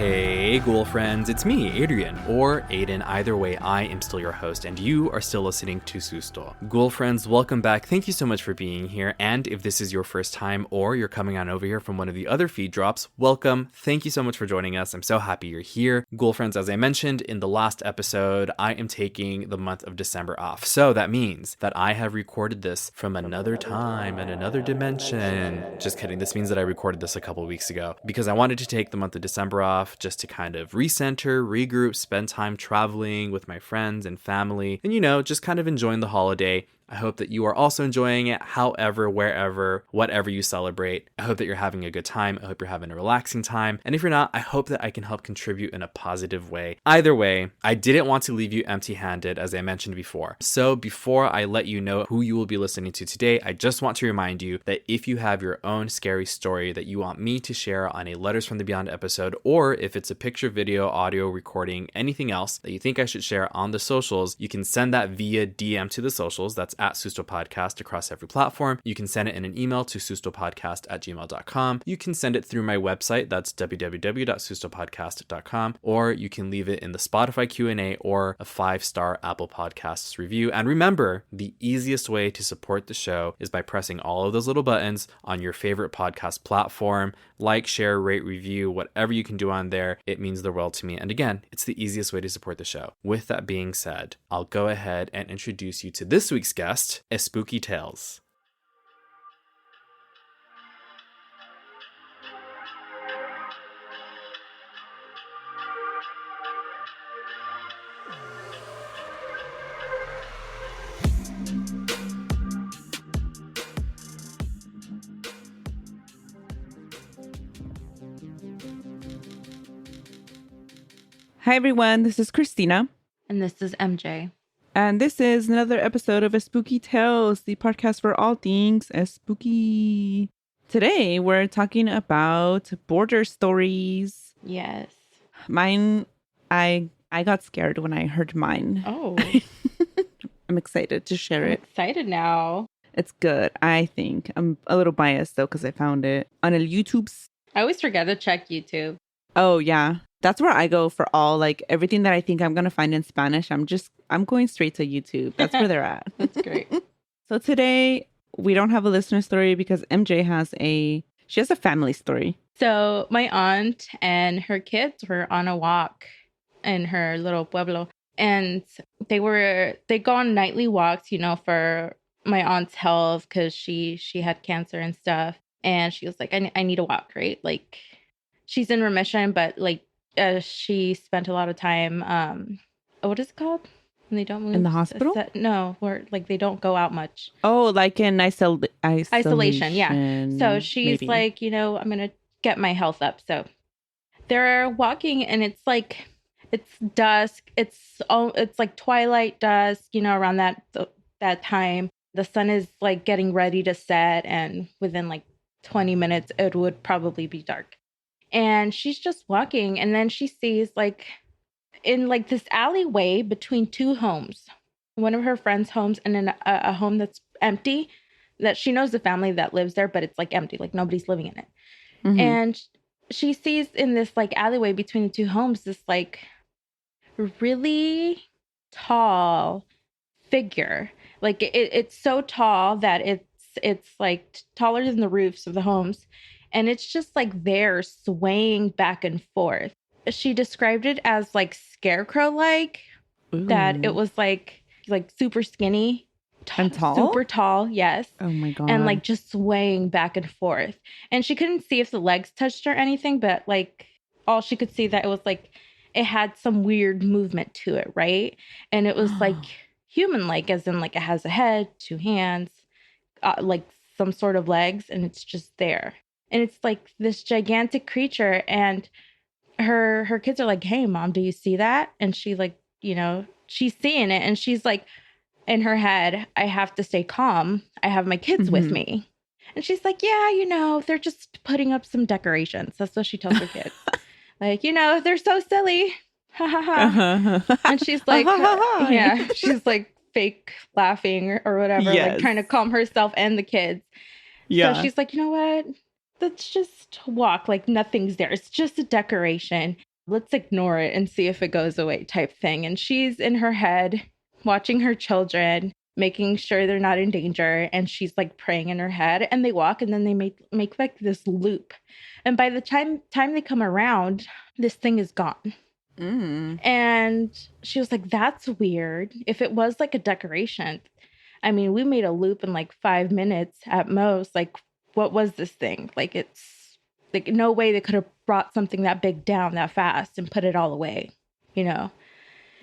Hey, Ghoul Friends, it's me, Adrian, or Aiden. Either way, I am still your host, and you are still listening to StoriesThe. Ghoul Friends, welcome back. Thank you so much for being here, and if this is your first time or you're coming on over here from one of the other feed drops, welcome. Thank you so much for joining us. I'm so happy you're here. Ghoul Friends, as I mentioned in the last episode, I am taking the month of December off, so that means that I have recorded this from another time and another dimension. Just kidding, this means that I recorded this a couple weeks ago, because I wanted to take the month of December off just to kind of recenter, regroup, spend time traveling with my friends and family, and just kind of enjoying the holiday. I hope that you are also enjoying it, however, wherever, whatever you celebrate. I hope that you're having a good time. I hope you're having a relaxing time. And if you're not, I hope that I can help contribute in a positive way. Either way, I didn't want to leave you empty-handed, as I mentioned before. So before I let you know who you will be listening to today, I just want to remind you that if you have your own scary story that you want me to share on a Letters from the Beyond episode, or if it's a picture, video, audio, recording, anything else that you think I should share on the socials, you can send that via DM to the socials. That's at StoriesThe Podcast across every platform. You can send it in an email to StoriesThePodcast@gmail.com. You can send it through my website. That's www.StoriesThePodcast.com. Or you can leave it in the Spotify Q&A or a 5-star Apple Podcasts review. And remember, the easiest way to support the show is by pressing all of those little buttons on your favorite podcast platform. Like, share, rate, review, whatever you can do on there. It means the world to me. And again, it's the easiest way to support the show. With that being said, I'll go ahead and introduce you to this week's guest, Espooky Tales. Hi everyone, this is Cristina. And this is MJ. And this is another episode of Espooky Tales, the podcast for all things spooky. Today we're talking about border stories. Yes. Mine, I got scared when I heard mine. Oh. I'm excited to share it. Excited now. It's good, I think. I'm a little biased though because I found it on YouTube's. I always forget to check YouTube. Oh yeah. That's where I go for all, everything that I think I'm going to find in Spanish. I'm going straight to YouTube. That's where they're at. That's great. So today we don't have a listener story because MJ has a family story. So my aunt and her kids were on a walk in her little pueblo, and they go on nightly walks, for my aunt's health because she had cancer and stuff. And she was like, I need a walk, right? Like she's in remission, but she spent a lot of time, what is it called? When they don't move? In the hospital? No, where they don't go out much. Oh, like in isolation. Yeah. So she's maybe. like, I'm going to get my health up. So they're walking and it's dusk. It's like twilight dusk, around that time. The sun is getting ready to set. And within 20 minutes, it would probably be dark. And she's just walking, and then she sees in this alleyway between two homes, one of her friend's homes and then a home that's empty, that she knows the family that lives there, but it's empty, nobody's living in it. Mm-hmm. And she sees in this alleyway between the two homes this really tall figure. It's so tall that it's taller than the roofs of the homes. And it's just there swaying back and forth. She described it as scarecrow-like, that it was super skinny. And tall? Super tall, yes. Oh my God. And just swaying back and forth. And she couldn't see if the legs touched or anything, but all she could see that it was it had some weird movement to it, right? And it was human-like, as in it has a head, two hands, some sort of legs, and it's just there. And it's this gigantic creature, and her kids are like, "Hey, Mom, do you see that?" And she she's seeing it, and she's in her head, "I have to stay calm. I have my kids with me." And she's like, "Yeah, they're just putting up some decorations." That's what she tells her kids. They're so silly. Ha ha ha. And she's like, yeah, she's fake laughing or whatever, yes. Trying to calm herself and the kids. Yeah. So she's like, you know what? Let's just walk like nothing's there. It's just a decoration. let's ignore it and see if it goes away type thing. And she's in her head watching her children, making sure they're not in danger. And she's like praying in her head, and they walk, and then they make like this loop. And by the time they come around, this thing is gone. And she was like, that's weird. If it was like a decoration, I mean, we made a loop in like 5 minutes at most. Like, what was this thing? Like, it's like no way they could have brought something that big down that fast and put it all away, you know?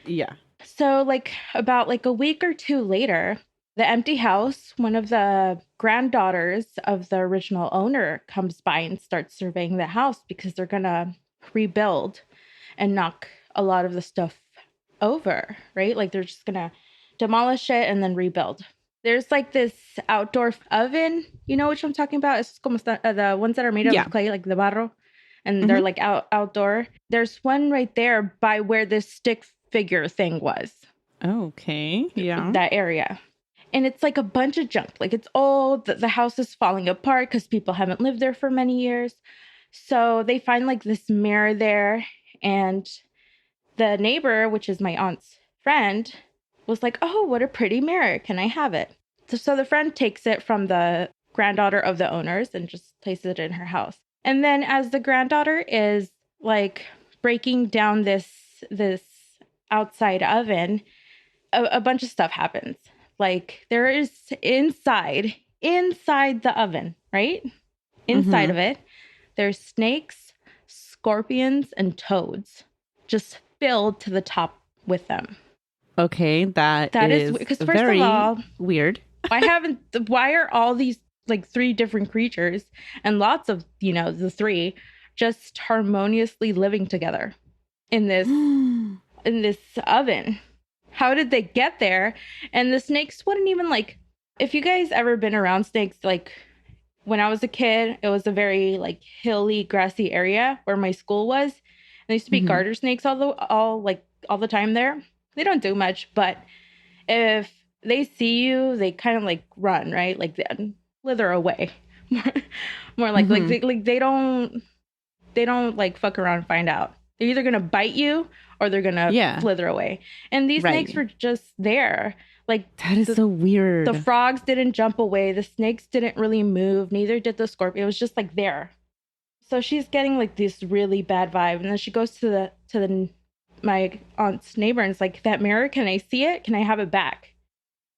Yeah. So like about like a week or two later, the empty house, one of the granddaughters of the original owner comes by and starts surveying the house because they're going to rebuild and knock a lot of the stuff over, right? Like they're just going to demolish it and then rebuild. There's like this outdoor oven, you know which I'm talking about? It's como the ones that are made of clay, like the barro, and they're like outdoor. There's one right there by where this stick figure thing was. Okay, yeah. That area. And it's like a bunch of junk. Like it's all, the house is falling apart because people haven't lived there for many years. So they find like this mirror there, and the neighbor, which is my aunt's friend, was like, oh, what a pretty mirror. Can I have it? So the friend takes it from the granddaughter of the owners and just places it in her house. And then as the granddaughter is like breaking down this outside oven, a bunch of stuff happens. Like there is inside the oven, right? Inside of it, there's snakes, scorpions, and toads just filled to the top with them. Okay, that is because first very of all, weird. why are all these like 3 different creatures and lots of, you know, the 3 just harmoniously living together in this oven? How did they get there? And the snakes wouldn't even like, if you guys ever been around snakes, like when I was a kid, it was a very like hilly, grassy area where my school was. And there used to be garter snakes all the time there. They don't do much, but if they see you, they kind of like run, right? Like they slither away. More like they don't like fuck around and find out. They're either gonna bite you or they're gonna slither away. And these snakes were just there. Like that is so weird. The frogs didn't jump away. The snakes didn't really move. Neither did the scorpion. It was just like there. So she's getting like this really bad vibe, and then she goes to my aunt's neighbor and is like, that mirror, can I see it? Can I have it back?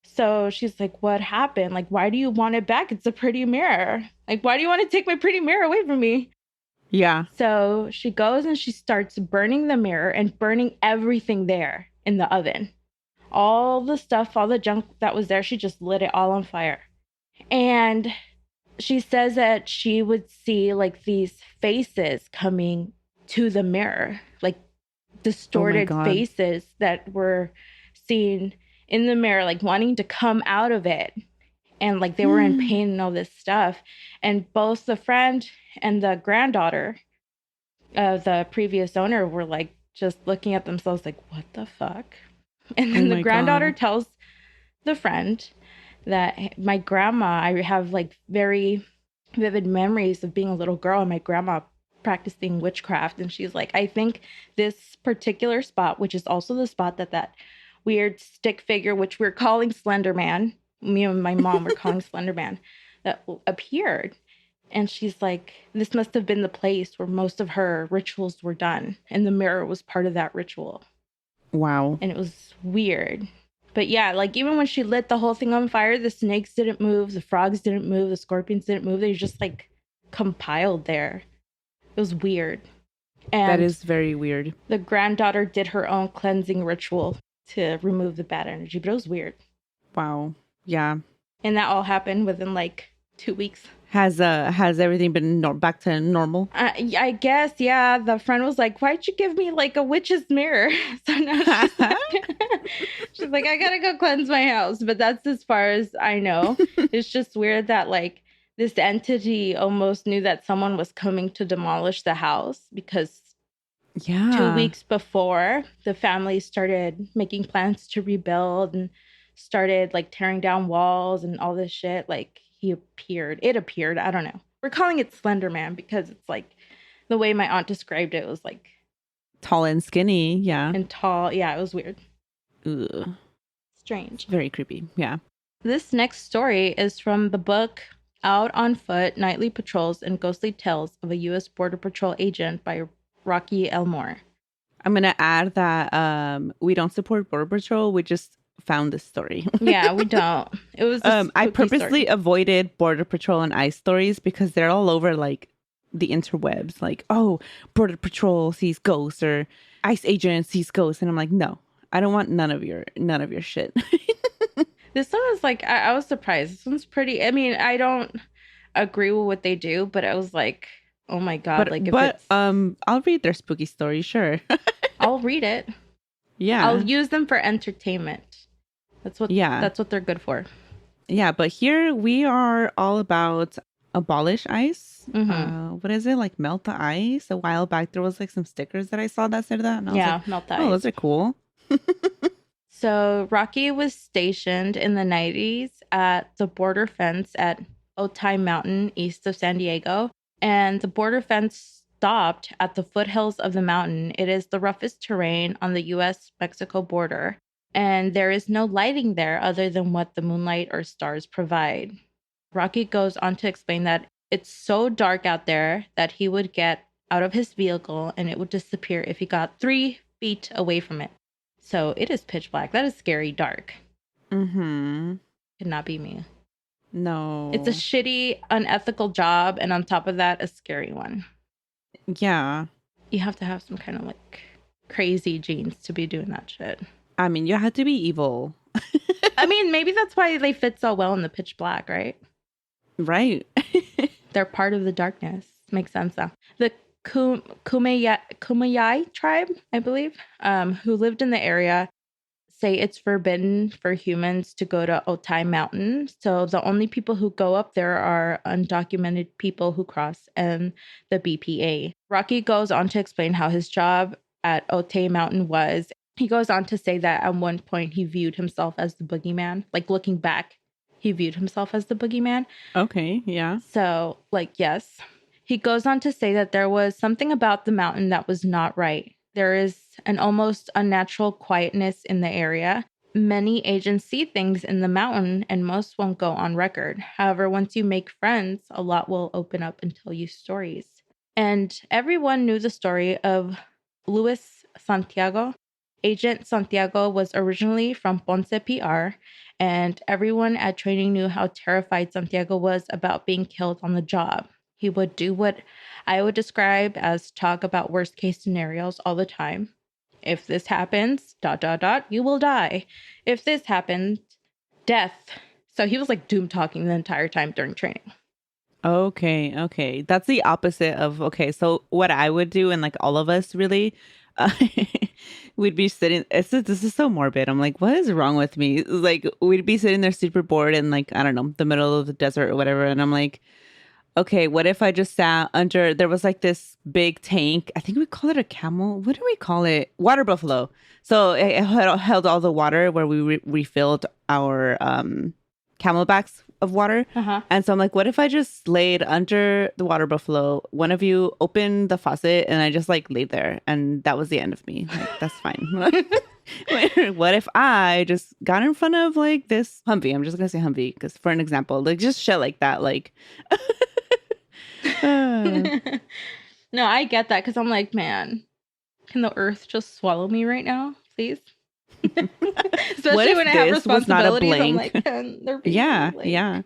So she's like, what happened? Like, why do you want it back? It's a pretty mirror. Like, why do you want to take my pretty mirror away from me? Yeah. So she goes and she starts burning the mirror and burning everything there in the oven. All the stuff, all the junk that was there, she just lit it all on fire. And she says that she would see like these faces coming to the mirror, like distorted faces that were seen in the mirror, like wanting to come out of it. And like they were in pain and all this stuff. And both the friend and the granddaughter of the previous owner were like just looking at themselves like, what the fuck? And then the granddaughter tells the friend that my grandma, I have like very vivid memories of being a little girl and my grandma practicing witchcraft. And she's like, I think this particular spot, which is also the spot that weird stick figure, which we're calling Slender Man, me and my mom were calling Slender Man, that appeared. And she's like, this must have been the place where most of her rituals were done. And the mirror was part of that ritual. Wow. And it was weird. But yeah, like even when she lit the whole thing on fire, the snakes didn't move, the frogs didn't move, the scorpions didn't move. They were just like compiled there. It was weird. And that is very weird. The granddaughter did her own cleansing ritual to remove the bad energy, but it was weird. Wow. Yeah. And that all happened within like 2 weeks. Has everything been back to normal? I guess, yeah. The friend was like, why'd you give me like a witch's mirror? So now she's like, I gotta go cleanse my house. But that's as far as I know. It's just weird that like this entity almost knew that someone was coming to demolish the house because 2 weeks before, the family started making plans to rebuild and started like tearing down walls and all this shit. Like it appeared. I don't know. We're calling it Slender Man because it's like the way my aunt described it was like Tall and skinny. Yeah. And tall. Yeah, it was weird. Ugh. Strange. Very creepy. Yeah. This next story is from the book Out on Foot, Nightly Patrols and Ghostly Tales of a U.S. Border Patrol Agent by Rocky Elmore. I'm going to add that we don't support Border Patrol. We just found this story. Yeah, we don't. It was I purposely avoided Border Patrol and ICE stories because they're all over like the interwebs. Like, oh, Border Patrol sees ghosts or ICE agent sees ghosts. And I'm like, no, I don't want none of your shit. This one was like, I was surprised. This one's pretty. I mean, I don't agree with what they do, but I was like, oh my God. I'll read their spooky story. Sure. I'll read it. Yeah. I'll use them for entertainment. That's what they're good for. Yeah. But here we are all about abolish ice. Mm-hmm. What is it? Like melt the ice. A while back, there was like some stickers that I saw that said that. And I was like, melt the ice. Oh, those are cool. So Rocky was stationed in the 90s at the border fence at Otay Mountain east of San Diego. And the border fence stopped at the foothills of the mountain. It is the roughest terrain on the U.S.-Mexico border. And there is no lighting there other than what the moonlight or stars provide. Rocky goes on to explain that it's so dark out there that he would get out of his vehicle and it would disappear if he got 3 feet away from it. So it is pitch black. That is scary dark. Mm-hmm. Could not be me. No. It's a shitty, unethical job. And on top of that, a scary one. Yeah. You have to have some kind of like crazy genes to be doing that shit. I mean, you have to be evil. I mean, maybe that's why they fit so well in the pitch black, right? Right. They're part of the darkness. Makes sense now. The Kumeyaay tribe, I believe, who lived in the area, say it's forbidden for humans to go to Otay Mountain. So the only people who go up there are undocumented people who cross and the BPA. Rocky goes on to explain how his job at Otay Mountain was. He goes on to say that at one point he viewed himself as the boogeyman. Like looking back, he viewed himself as the boogeyman. Okay, yeah. So, like, yes. He goes on to say that there was something about the mountain that was not right. There is an almost unnatural quietness in the area. Many agents see things in the mountain and most won't go on record. However, once you make friends, a lot will open up and tell you stories. And everyone knew the story of Luis Santiago. Agent Santiago was originally from Ponce, PR, and everyone at training knew how terrified Santiago was about being killed on the job. He would do what I would describe as talk about worst case scenarios all the time. If this happens, ... you will die. If this happens, death. So he was like doom talking the entire time during training. Okay. That's the opposite of, okay, so what I would do, and like all of us really, we'd be sitting, this is so morbid. I'm like, what is wrong with me? Like, we'd be sitting there super bored in like, I don't know, the middle of the desert or whatever. And I'm like, okay, what if I just sat under, there was like this big tank. I think we call it a camel. What do we call it? Water buffalo. So it held all the water where we refilled our camelbacks of water. Uh-huh. And so I'm like, what if I just laid under the water buffalo? One of you opened the faucet and I just like laid there. And that was the end of me. Like, that's fine. What if I just got in front of like this Humvee? I'm just going to say Humvee because for an example, like just shit like that. Like... No, I get that because I'm like, man, can the earth just swallow me right now, please? Especially when I have responsibilities, I'm like, can there be yeah.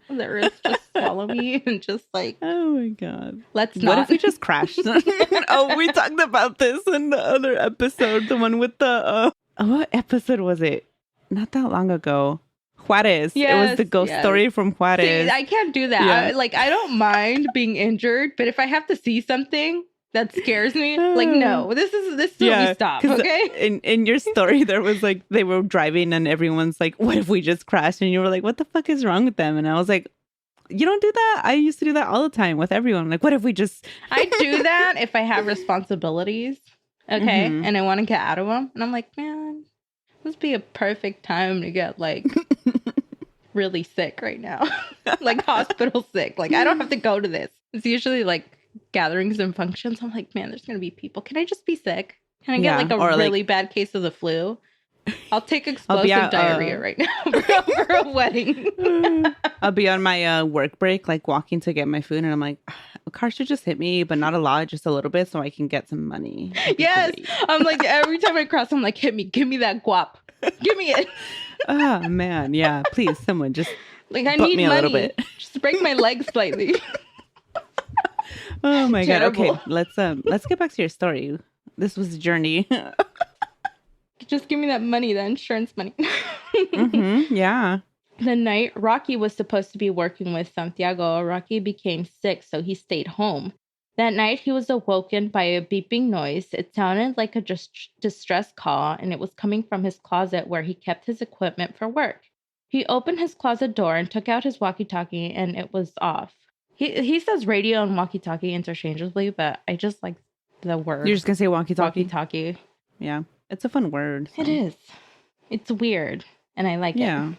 the earth just swallow me and just like, oh my god, let's not. What if we just crashed? Oh, we talked about this in the other episode, the one with the what episode was it? Not that long ago. Juarez. It was the ghost story from Juarez. See, I can't do that. Yeah. I don't mind being injured, but if I have to see something that scares me, like, no, this is where we stop, okay? In your story, there was like, they were driving and everyone's like, what if we just crashed? And you were like, what the fuck is wrong with them? And I was like, you don't do that? I used to do that all the time with everyone. Like, what if we just... I do that if I have responsibilities, okay? Mm-hmm. And I want to get out of them. And I'm like, man, this would be a perfect time to get like... really sick right now. Like hospital sick. Like I don't have to go to this. It's usually like gatherings and functions. I'm like, man, there's gonna be people. Can I just be sick? Can I get like a or really bad case of the flu? I'll take I'll be explosive diarrhea right now for a wedding. I'll be on my work break, like walking to get my food, and I'm like, a car should just hit me, but not a lot, just a little bit, so I can get some money. Yes, great. I'm like every time I cross, I'm like, hit me, give me that guap, give me it. Oh man, yeah, please, someone just like I butt need me a little money, bit. just break my legs slightly. Oh my god. Terrible. Okay, let's get back to your story. This was a journey. Just give me that money, that insurance money. Yeah. The night Rocky was supposed to be working with Santiago, Rocky became sick, so he stayed home. That night, he was awoken by a beeping noise. It sounded like a distress call, and it was coming from his closet where he kept his equipment for work. He opened his closet door and took out his walkie-talkie, and it was off. He says radio and walkie-talkie interchangeably, but I just like the word. You're just gonna say walkie-talkie? Walkie-talkie. Yeah. It's a fun word. So. It is. It's weird, and I like it. Yeah.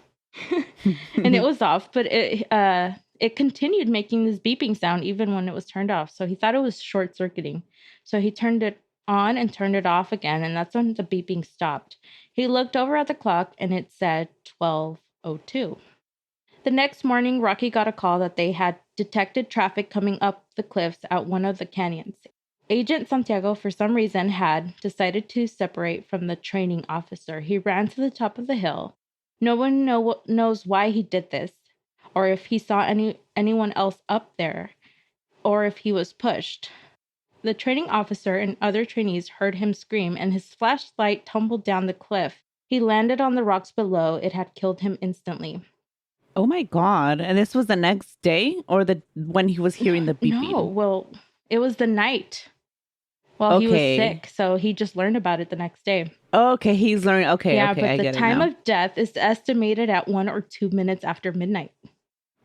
And it was off, but it continued making this beeping sound even when it was turned off. So he thought it was short-circuiting. So he turned it on and turned it off again, and that's when the beeping stopped. He looked over at the clock, and it said 12:02. The next morning, Rocky got a call that they had detected traffic coming up the cliffs at one of the canyons. Agent Santiago, for some reason, had decided to separate from the training officer. He ran to the top of the hill. No one knows why he did this, or if he saw anyone else up there, or if he was pushed. The training officer and other trainees heard him scream, and his flashlight tumbled down the cliff. He landed on the rocks below. It had killed him instantly. Oh my god. And this was the next day, or when he was hearing the beeping? No, well, it was the night. Well, he was sick, so he just learned about it the next day. Okay, he's learning. Okay, yeah, okay, but I the get it time now. of death is estimated at 1 or 2 minutes after midnight.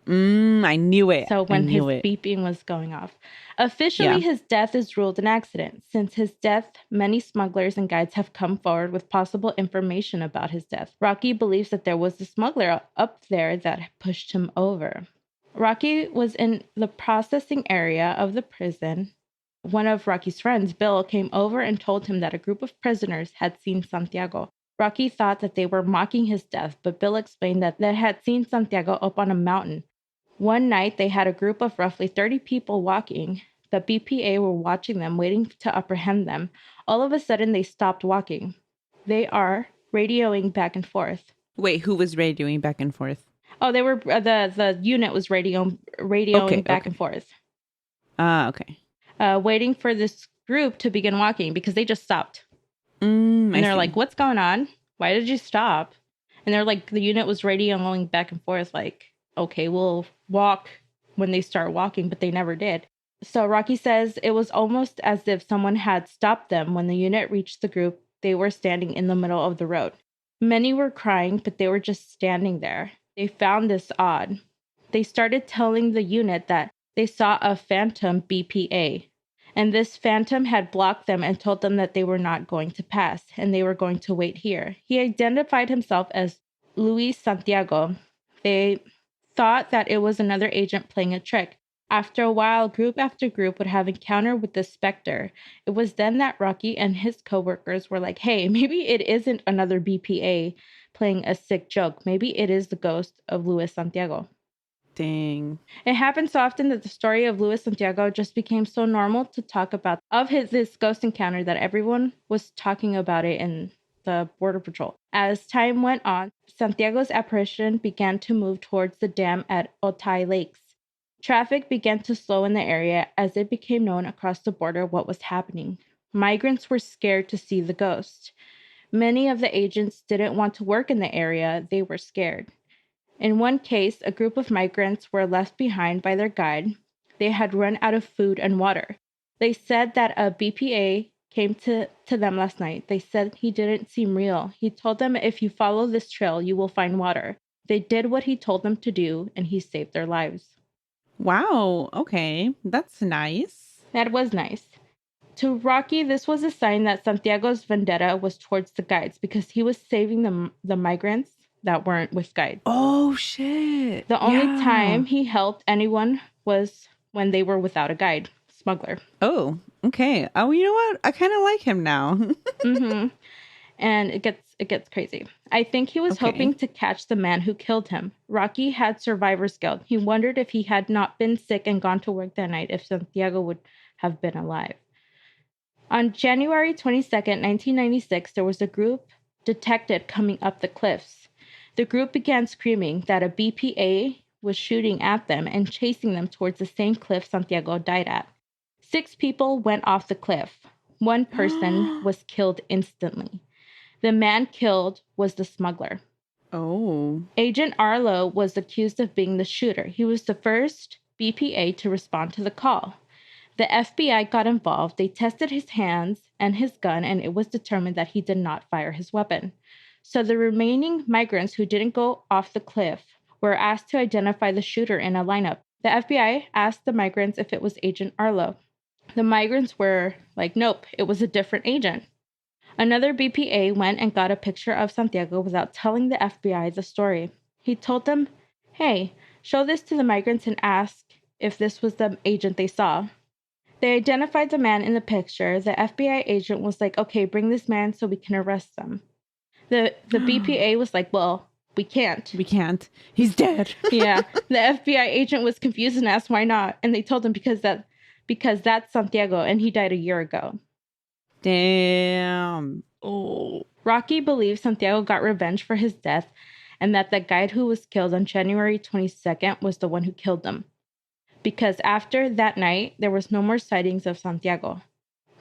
I knew it. So when his beeping was going off. Officially, his death is ruled an accident. Since his death, many smugglers and guides have come forward with possible information about his death. Rocky believes that there was a smuggler up there that pushed him over. Rocky was in the processing area of the prison. One of Rocky's friends, Bill, came over and told him that a group of prisoners had seen Santiago. Rocky thought that they were mocking his death, but Bill explained that they had seen Santiago up on a mountain. One night, they had a group of roughly 30 people walking. The BPA were watching them, waiting to apprehend them. All of a sudden, they stopped walking. They are radioing back and forth. Wait, who was radioing back and forth? Oh, they were the unit was radioing back and forth. Okay. Waiting for this group to begin walking because they just stopped. And they're like, what's going on? Why did you stop? And they're like, the unit was radioing back and forth like, okay, we'll walk when they start walking, but they never did. So Rocky says it was almost as if someone had stopped them. When the unit reached the group, they were standing in the middle of the road. Many were crying, but they were just standing there. They found this odd. They started telling the unit that they saw a phantom BPA, and this phantom had blocked them and told them that they were not going to pass, and they were going to wait here. He identified himself as Luis Santiago. They thought that it was another agent playing a trick. After a while, group after group would have encounter with the specter. It was then that Rocky and his coworkers were like, hey, maybe it isn't another BPA playing a sick joke. Maybe it is the ghost of Luis Santiago. Dang. It happened so often that the story of Luis Santiago just became so normal to talk about this ghost encounter that everyone was talking about it in the Border Patrol. As time went on, Santiago's apparition began to move towards the dam at Otay Lakes. Traffic began to slow in the area as it became known across the border what was happening. Migrants were scared to see the ghost. Many of the agents didn't want to work in the area. They were scared. In one case, a group of migrants were left behind by their guide. They had run out of food and water. They said that a BPA came to them last night. They said he didn't seem real. He told them, if you follow this trail, you will find water. They did what he told them to do, and he saved their lives. Wow. Okay. That's nice. That was nice. To Rocky, this was a sign that Santiago's vendetta was towards the guides because he was saving the migrants that weren't with guides. Oh, shit. The only time he helped anyone was when they were without a guide. smuggler. Oh, okay. Oh, you know what? I kind of like him now. Mm-hmm. And it gets crazy. I think he was hoping to catch the man who killed him. Rocky had survivor's guilt. He wondered if he had not been sick and gone to work that night, if Santiago would have been alive. On January 22nd, 1996, there was a group detected coming up the cliffs. The group began screaming that a BPA was shooting at them and chasing them towards the same cliff Santiago died at. 6 people went off the cliff. 1 person was killed instantly. The man killed was the smuggler. Oh. Agent Arlo was accused of being the shooter. He was the first BPA to respond to the call. The FBI got involved. They tested his hands and his gun, and it was determined that he did not fire his weapon. So the remaining migrants who didn't go off the cliff were asked to identify the shooter in a lineup. The FBI asked the migrants if it was Agent Arlo. The migrants were like, nope, it was a different agent. Another BPA went and got a picture of Santiago without telling the FBI the story. He told them, hey, show this to the migrants and ask if this was the agent they saw. They identified the man in the picture. The FBI agent was like, okay, bring this man so we can arrest them. The BPA was like, well, we can't. We can't. He's dead. Yeah. The FBI agent was confused and asked why not. And they told him because that's Santiago and he died a year ago. Damn. Oh. Rocky believes Santiago got revenge for his death and that the guide who was killed on January 22nd was the one who killed them. Because after that night, there was no more sightings of Santiago.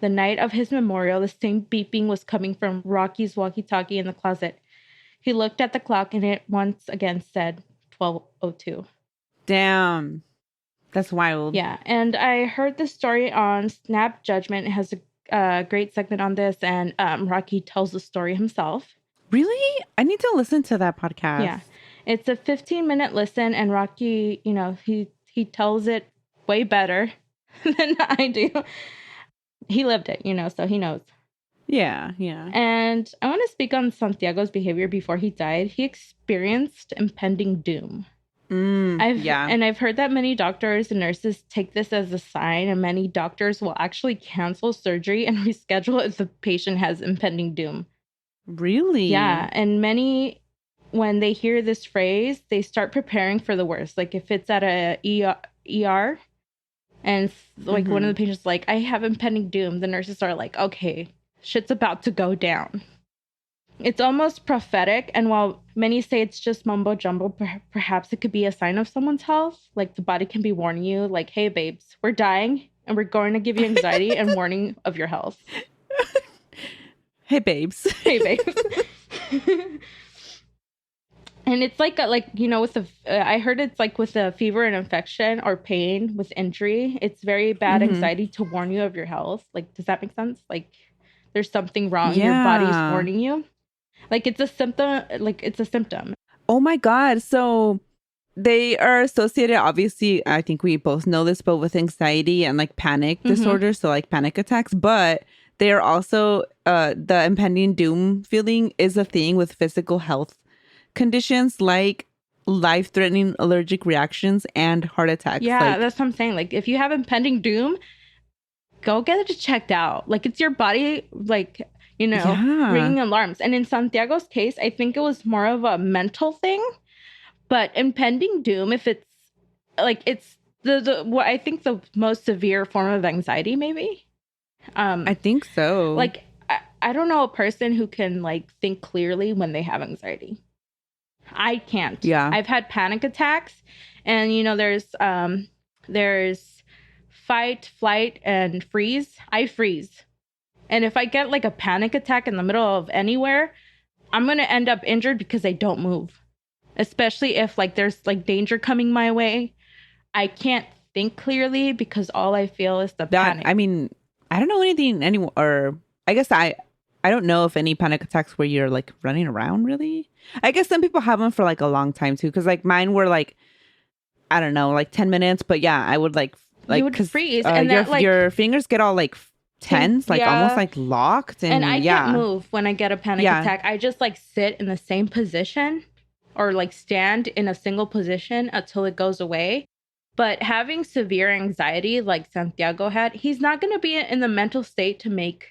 The night of his memorial, the same beeping was coming from Rocky's walkie-talkie in the closet. He looked at the clock and it once again said 12:02. Damn. That's wild. Yeah, and I heard this story on Snap Judgment. It has a great segment on this, and Rocky tells the story himself. Really? I need to listen to that podcast. Yeah. It's a 15-minute listen, and Rocky, he tells it way better than I do. He lived it, so he knows. Yeah. And I want to speak on Santiago's behavior before he died. He experienced impending doom. I've heard that many doctors and nurses take this as a sign, and many doctors will actually cancel surgery and reschedule if the patient has impending doom. Really? Yeah, and many, when they hear this phrase, they start preparing for the worst. Like if it's at a ER and like one of the patients like, I have impending doom, the nurses are like, okay, shit's about to go down. It's almost prophetic, and while many say it's just mumbo jumbo, perhaps it could be a sign of someone's health. Like the body can be warning you, like, hey babes, we're dying and we're going to give you anxiety and warning of your health. Hey babes. Hey babes. And it's like with I heard it's like with a fever and infection or pain with injury, it's very bad anxiety to warn you of your health. Like, does that make sense? Like there's something wrong. Your body's warning you. Like it's a symptom. Oh my God. So they are associated, obviously, I think we both know this, but with anxiety and like panic disorders. So like panic attacks, but they are also, the impending doom feeling is a thing with physical health conditions like life-threatening allergic reactions and heart attacks. Yeah, that's what I'm saying. Like if you have impending doom, go get it checked out. Like it's your body, like, ringing alarms. And in Santiago's case, I think it was more of a mental thing. But impending doom, if it's like, it's what I think the most severe form of anxiety, maybe. I think so. Like, I don't know a person who can like think clearly when they have anxiety. I can't. Yeah. I've had panic attacks, and there's fight, flight, and freeze. I freeze. And if I get like a panic attack in the middle of anywhere, I'm going to end up injured because I don't move. Especially if like there's like danger coming my way. I can't think clearly because all I feel is the panic. I mean, I don't know anything anymore. Or I guess I don't know if any panic attacks where you're like running around really. I guess some people have them for like a long time too. Cause like mine were like, I don't know, like 10 minutes. But yeah, I would like you would freeze. And your fingers get all like tense, like almost like locked. And I can't move when I get a panic attack. I just like sit in the same position or like stand in a single position until it goes away. But having severe anxiety like Santiago had, he's not going to be in the mental state to make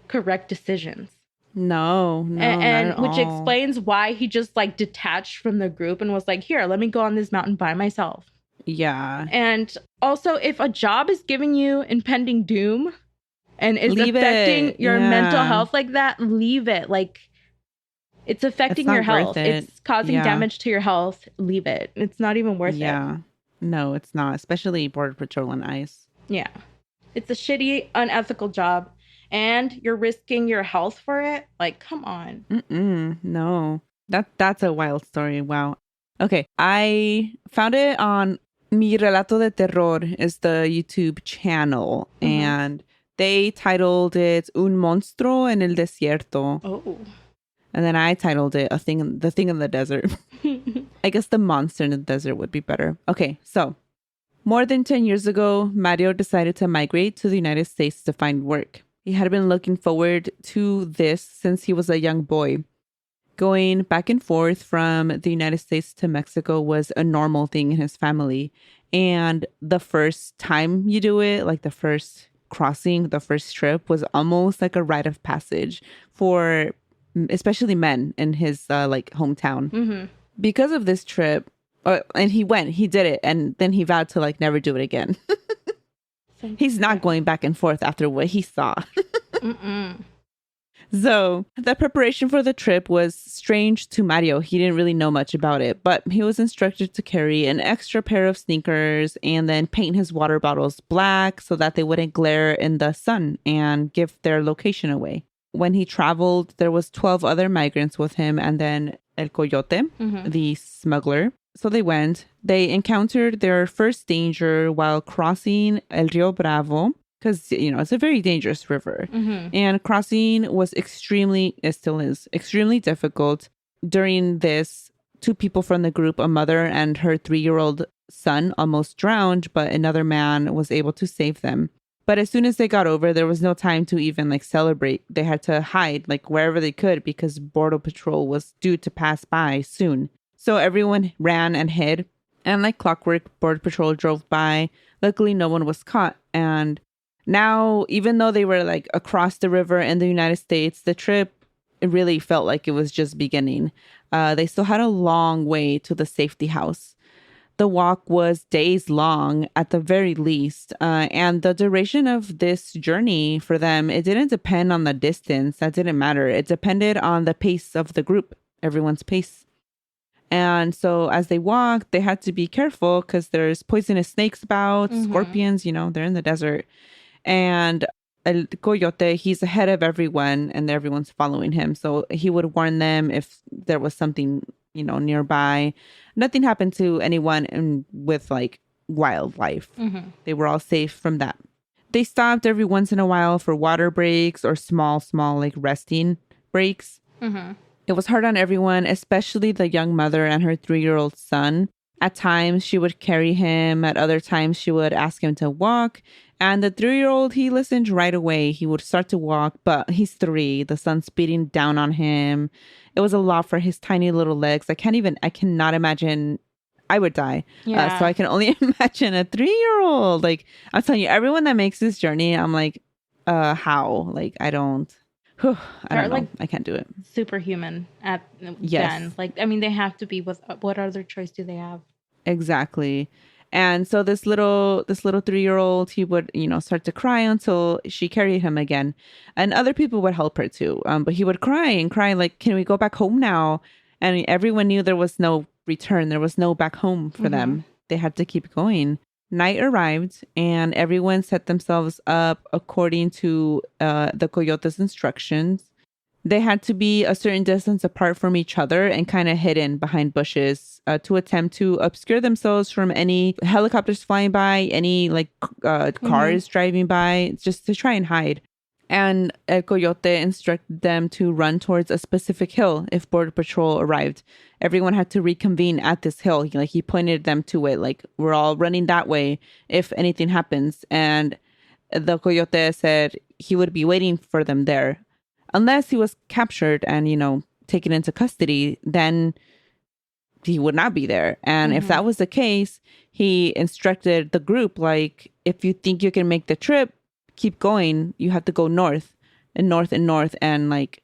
correct decisions. No, not And at which all. explains why he just like detached from the group and was like, here, let me go on this mountain by myself. Yeah. And also, if a job is giving you impending doom and is Leave affecting it. your mental Yeah. health like that, leave it. Like, it's affecting not your worth health. it. It's causing Yeah. damage to your health. Leave it. It's not even worth it. Yeah. No, it's not. Especially Border Patrol on ice. Yeah. It's a shitty, unethical job. And you're risking your health for it. Like, come on. No. That's a wild story. Wow. Okay. I found it on Mi Relato de Terror is the YouTube channel. And they titled it Un Monstruo en el Desierto. Oh. And then I titled it The Thing in the Desert. I guess The Monster in the Desert would be better. Okay, so more than 10 years ago, Mario decided to migrate to the United States to find work. He had been looking forward to this since he was a young boy. Going back and forth from the United States to Mexico was a normal thing in his family. And the first time you do it, like the first crossing, the first trip, was almost like a rite of passage for especially men in his like hometown. Because of this trip, and he did it, and then he vowed to like never do it again. He's not going back and forth after what he saw. So the preparation for the trip was strange to Mario. He didn't really know much about it, but he was instructed to carry an extra pair of sneakers and then paint his water bottles black so that they wouldn't glare in the sun and give their location away. When he traveled, there was 12 other migrants with him and then El Coyote, the smuggler. So they went. They encountered their first danger while crossing El Rio Bravo, because, you know, it's a very dangerous river. And crossing was it still is, extremely difficult. During this, 2 people from the group, a mother and her 3-year-old son, almost drowned, but another man was able to save them. But as soon as they got over, there was no time to even like celebrate. They had to hide like wherever they could because Border Patrol was due to pass by soon. So everyone ran and hid. And like clockwork, Border Patrol drove by. Luckily, no one was caught. And now, even though they were like across the river in the United States, the trip, it really felt like it was just beginning. They still had a long way to the safety house. The walk was days long at the very least. And the duration of this journey for them, it didn't depend on the distance. That didn't matter. It depended on the pace of the group, everyone's pace. And so as they walked, they had to be careful because there's poisonous snakes about, scorpions, you know, they're in the desert. And El Coyote, he's ahead of everyone and everyone's following him. So he would warn them if there was something, you know, nearby. Nothing happened to anyone with like wildlife. They were all safe from that. They stopped every once in a while for water breaks or small like resting breaks. It was hard on everyone, especially the young mother and her 3-year-old son. At times, she would carry him. At other times, she would ask him to walk. And the 3-year-old, he listened right away. He would start to walk, but he's 3. The sun's beating down on him. It was a lot for his tiny little legs. I cannot imagine. I would die. Yeah. So I can only imagine a 3-year-old. Like, I'm telling you, everyone that makes this journey, I'm like, how? Like, I don't know. Like, I can't do it. Superhuman at Yes. then. Like, I mean, they have to be. What other choice do they have? Exactly. And so this little 3-year-old, he would, you know, start to cry until she carried him again. And other people would help her too. But he would cry like, can we go back home now? And everyone knew there was no return. There was no back home for them. They had to keep going. Night arrived and everyone set themselves up according to the Coyote's instructions. They had to be a certain distance apart from each other and kind of hidden behind bushes to attempt to obscure themselves from any helicopters flying by, any like cars driving by, just to try and hide. And El Coyote instructed them to run towards a specific hill if Border Patrol arrived. Everyone had to reconvene at this hill. He pointed them to it, like, we're all running that way if anything happens. And the Coyote said he would be waiting for them there. Unless he was captured and, you know, taken into custody, then he would not be there. And if that was the case, he instructed the group, like, if you think you can make the trip, keep going. You have to go north and north and north. And like,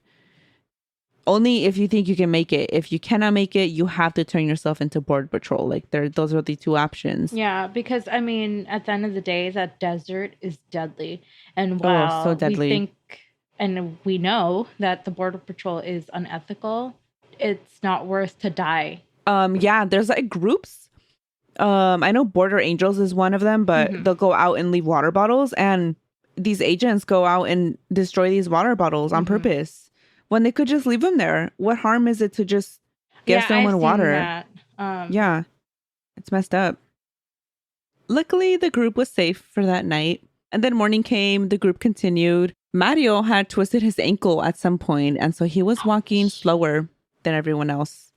only if you think you can make it. If you cannot make it, you have to turn yourself into border patrol. Like, those are the two options. Yeah, because I mean, at the end of the day, that desert is deadly. And while so deadly. we think and we know that the border patrol is unethical, it's not worth to die. Yeah, there's like groups. I know Border Angels is one of them, but they'll go out and leave water bottles, and these agents go out and destroy these water bottles on purpose when they could just leave them there. What harm is it to just give someone water? That. Yeah, it's messed up. Luckily, the group was safe for that night. And then morning came, the group continued. Mario had twisted his ankle at some point, and so he was walking slower than everyone else.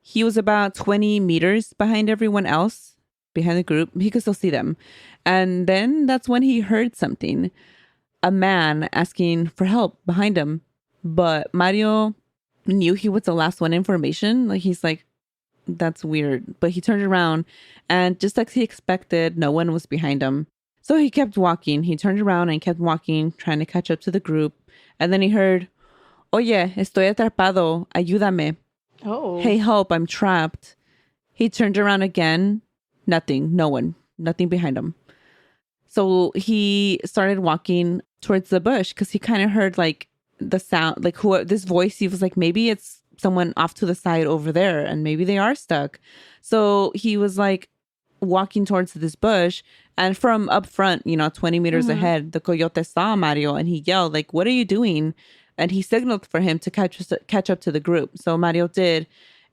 He was about 20 meters behind everyone else, behind the group. He could still see them. And then that's when he heard something. A man asking for help behind him. But Mario knew he was the last one information. Like, he's like, that's weird. But he turned around, and just like he expected, no one was behind him. So he kept walking. He turned around and kept walking, trying to catch up to the group. And then he heard, Oye, estoy atrapado, ayúdame. Oh. Hey, help, I'm trapped. He turned around again. Nothing. No one. Nothing behind him. So he started walking towards the bush because he kind of heard like the sound, like this voice. He was like, maybe it's someone off to the side over there and maybe they are stuck. So he was like walking towards this bush, and from up front, 20 meters ahead, the coyote saw Mario and he yelled like, what are you doing? And he signaled for him to catch up to the group. So Mario did.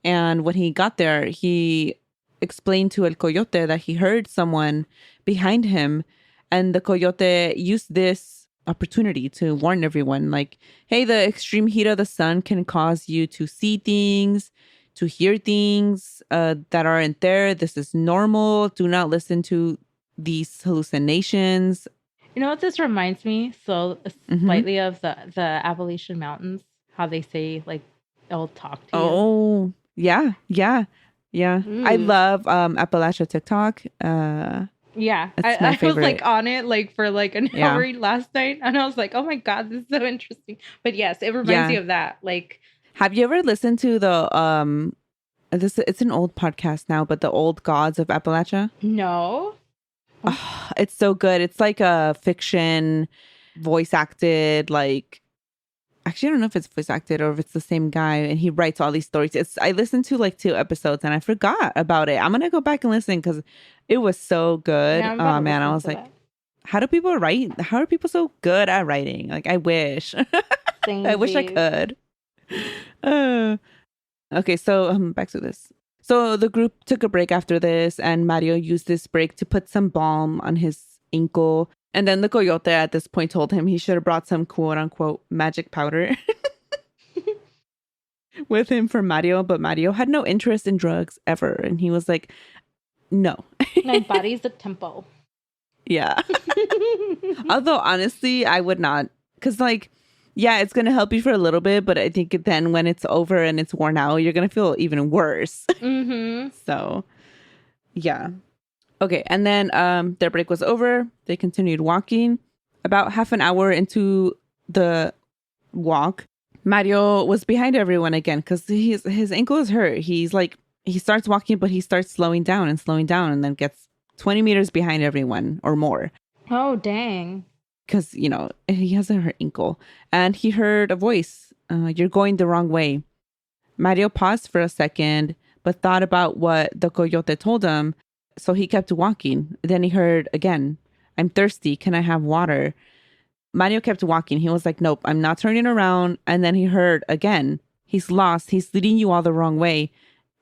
And when he got there, he explained to El Coyote that he heard someone behind him. And the coyote used this opportunity to warn everyone, like, hey, the extreme heat of the sun can cause you to see things, to hear things that aren't there. This is normal. Do not listen to these hallucinations. You know what this reminds me slightly of the Appalachian Mountains, how they say like they'll talk to you. Oh, yeah. I love Appalachia TikTok. Yeah, I was like on it like for like an hour last night, and I was like, oh my god, this is so interesting. But yes, it reminds me of that. Like, have you ever listened to the it's an old podcast now, but the Old Gods of Appalachia? No. Oh, it's so good. It's like a fiction, voice acted, like, actually I don't know if it's voice acted or if it's the same guy, and he writes all these stories. I listened to like 2 episodes and I forgot about it. I'm gonna go back and listen because it was so good. Yeah, oh man, I was like, how do people write? How are people so good at writing? Like, I wish. I wish I could. Okay, so back to this. So the group took a break after this, and Mario used this break to put some balm on his ankle. And then the coyote at this point told him he should have brought some quote unquote magic powder with him for Mario. But Mario had no interest in drugs ever. And he was like, no. My body's a temple. Yeah. Although honestly, I would not. Because like, yeah, it's going to help you for a little bit. But I think then when it's over and it's worn out, you're going to feel even worse. So, yeah. Okay, and then their break was over. They continued walking. About half an hour into the walk, Mario was behind everyone again because his ankle is hurt. He's like, he starts walking, but he starts slowing down, and then gets 20 meters behind everyone or more. Oh, dang. Because, he has a hurt ankle. And he heard a voice, you're going the wrong way. Mario paused for a second, but thought about what the coyote told him. So he kept walking. Then he heard again, I'm thirsty. Can I have water? Mario kept walking. He was like, nope, I'm not turning around. And then he heard again, he's lost. He's leading you all the wrong way.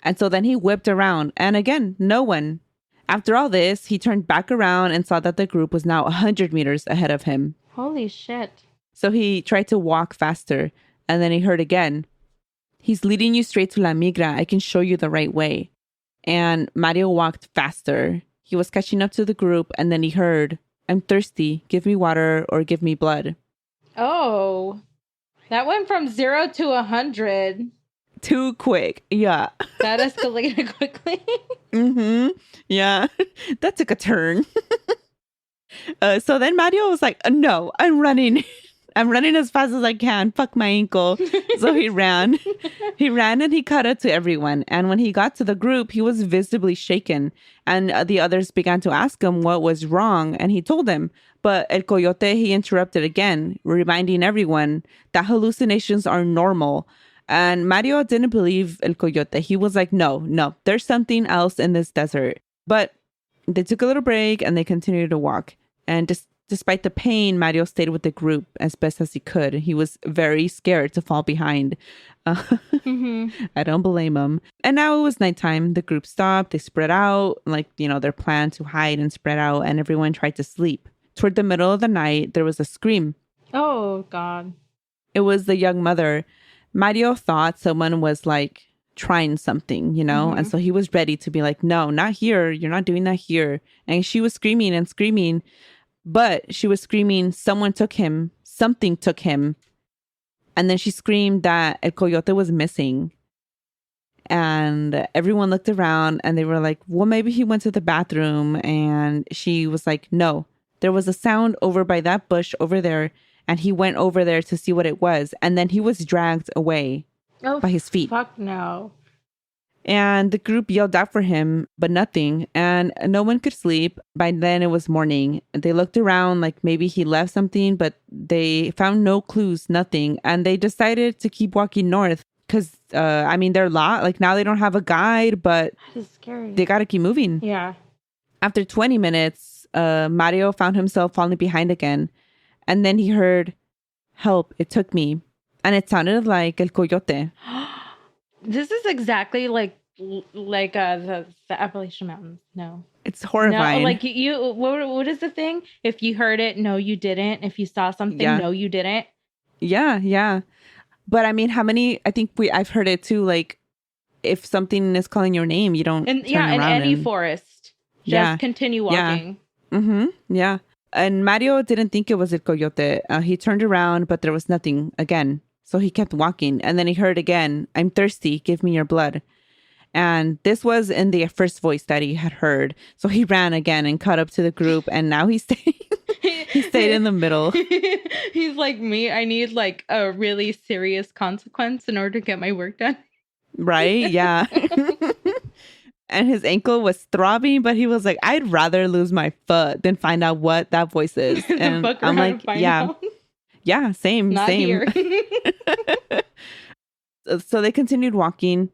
And so then he whipped around. And again, no one. After all this, he turned back around and saw that the group was now 100 meters ahead of him. Holy shit. So he tried to walk faster. And then he heard again, he's leading you straight to La Migra. I can show you the right way. And Mario walked faster. He was catching up to the group, and then he heard, I'm thirsty. Give me water or give me blood. Oh, that went from 0 to 100. too quick. Yeah. That escalated quickly. Yeah. That took a turn. So then Mario was like, no, I'm running. I'm running as fast as I can. Fuck my ankle. So he ran. He ran and he caught up to everyone. And when he got to the group, he was visibly shaken. And the others began to ask him what was wrong. And he told them. But El Coyote, he interrupted again, reminding everyone that hallucinations are normal. And Mario didn't believe El Coyote. He was like, no, there's something else in this desert. But they took a little break and they continued to walk. And despite the pain, Mario stayed with the group as best as he could. He was very scared to fall behind. I don't blame him. And now it was nighttime. The group stopped. They spread out, like, their plan to hide and spread out. And everyone tried to sleep. Toward the middle of the night, there was a scream. Oh, God. It was the young mother. Mario thought someone was like trying something, And so he was ready to be like, no, not here. You're not doing that here. And she was screaming and screaming. But she was screaming, someone took him, something took him. And then she screamed that El Coyote was missing. And everyone looked around and they were like, well, maybe he went to the bathroom. And she was like, no, there was a sound over by that bush over there. And he went over there to see what it was. And then he was dragged away by his feet. Fuck no. And the group yelled out for him, but nothing. And no one could sleep. By then it was morning. They looked around like maybe he left something, but they found no clues, nothing. And they decided to keep walking north because, they're lost. Like now they don't have a guide, but that is scary. They got to keep moving. Yeah. After 20 minutes, Mario found himself falling behind again. And then he heard, help, it took me. And it sounded like El Coyote. This is exactly like the Appalachian Mountains. No, it's horrifying. No, like what is the thing? If you heard it, no, you didn't. If you saw something, no, you didn't. Yeah. But I've heard it too. Like if something is calling your name, you don't. And in any forest, just continue walking. Yeah. And Mario didn't think it was El Coyote. He turned around, but there was nothing again. So he kept walking. And then he heard again, I'm thirsty. Give me your blood. And this was in the first voice that he had heard. So he ran again and caught up to the group. And now he stayed in the middle. He's like me. I need like a really serious consequence in order to get my work done. Right? Yeah. And his ankle was throbbing, but he was like, I'd rather lose my foot than find out what that voice is. And I'm like, yeah, same. Not here. So they continued walking.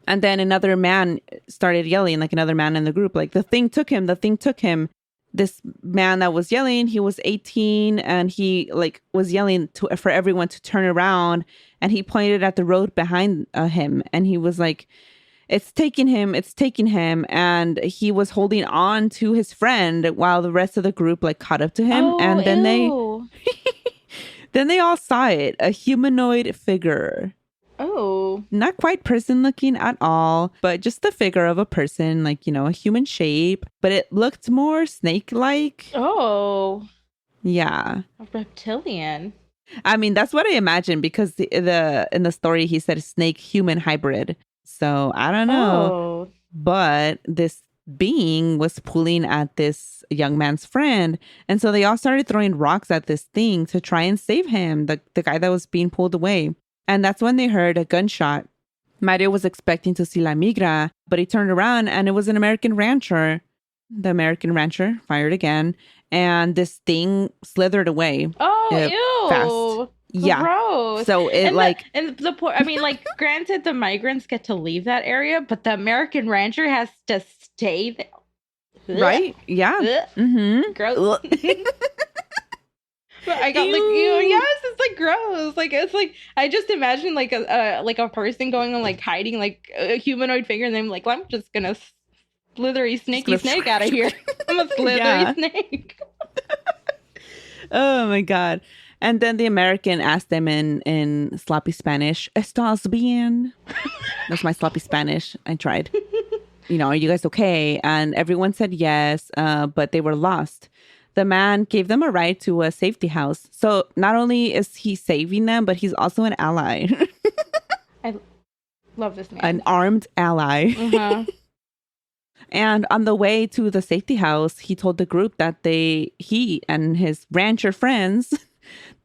And then another man started yelling, like another man in the group, like the thing took him. This man that was yelling, he was 18 and he like was yelling for everyone to turn around. And he pointed at the road behind him. And he was like, it's taking him. And he was holding on to his friend while the rest of the group like caught up to him. And then they all saw it, a humanoid figure. Oh. Not quite person looking at all, but just the figure of a person, like, a human shape, but it looked more snake-like. Oh. Yeah. A reptilian. I mean, that's what I imagined because in the story he said snake human hybrid. So I don't know. Oh. But this being was pulling at this young man's friend. And so they all started throwing rocks at this thing to try and save him, the guy that was being pulled away. And that's when they heard a gunshot. Mario was expecting to see La Migra, but he turned around and it was an American rancher. The American rancher fired again. And this thing slithered away. Oh, ew. Fast. Yeah. Gross. So the poor, granted, the migrants get to leave that area, but the American rancher has to stay there. Right? Yeah. Mm-hmm. Gross. But I got it's like gross. Like it's like I just imagine like a person going on like hiding like a humanoid figure, and then like, well, I'm just gonna slithery snaky snake out of here. I'm a slithery snake. Oh my god. And then the American asked them in sloppy Spanish, ¿Estás bien? That's my sloppy Spanish. I tried. Are you guys okay? And everyone said yes, but they were lost. The man gave them a ride to a safety house. So not only is he saving them, but he's also an ally. Love this man. An armed ally. Uh-huh. And on the way to the safety house, he told the group that he and his rancher friends,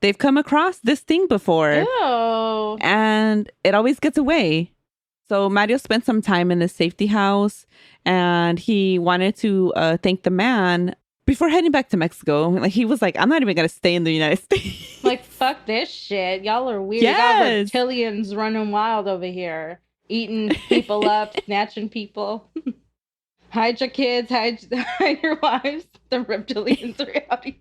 they've come across this thing before. Ew. And it always gets away. So Mario spent some time in the safety house, and he wanted to thank the man before heading back to Mexico. Like, he was like, I'm not even going to stay in the United States. Like, fuck this shit. Y'all are weird. Yes. Y'all reptilians running wild over here. Eating people up, snatching people. Hide your kids, hide your wives. The reptilians are out here.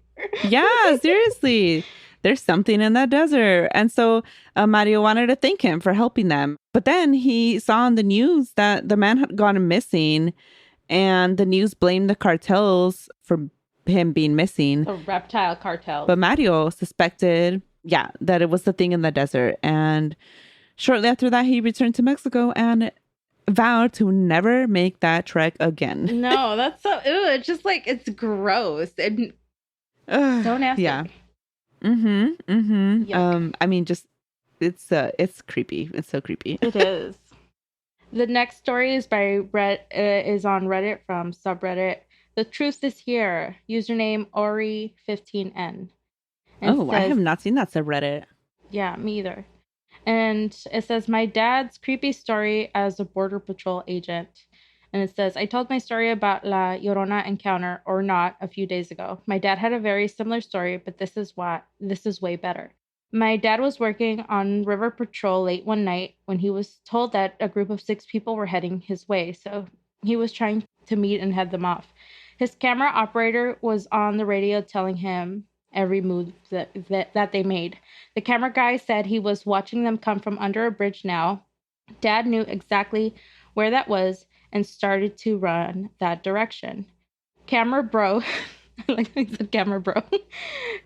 Yeah, seriously. There's something in that desert. And so Mario wanted to thank him for helping them. But then he saw on the news that the man had gone missing, and the news blamed the cartels for him being missing. The reptile cartel. But Mario suspected, that it was the thing in the desert. And shortly after that, he returned to Mexico and vowed to never make that trek again. No, that's so, it's just like, it's gross. And so nasty. Yeah. Yuck. I mean, just it's creepy. It's so creepy. It is. The next story is is on Reddit from subreddit The Truth Is Here, username Ori15N. I have not seen that subreddit. Yeah, me either. And it says, my dad's creepy story as a border patrol agent. And it says, I told my story about La Llorona encounter, or not, a few days ago. My dad had a very similar story, but this is way better. My dad was working on river patrol late one night when he was told that a group of 6 people were heading his way. So he was trying to meet and head them off. His camera operator was on the radio telling him every move that they made. The camera guy said he was watching them come from under a bridge now. Dad knew exactly where that was and started to run that direction. Camera bro, like I said, camera bro.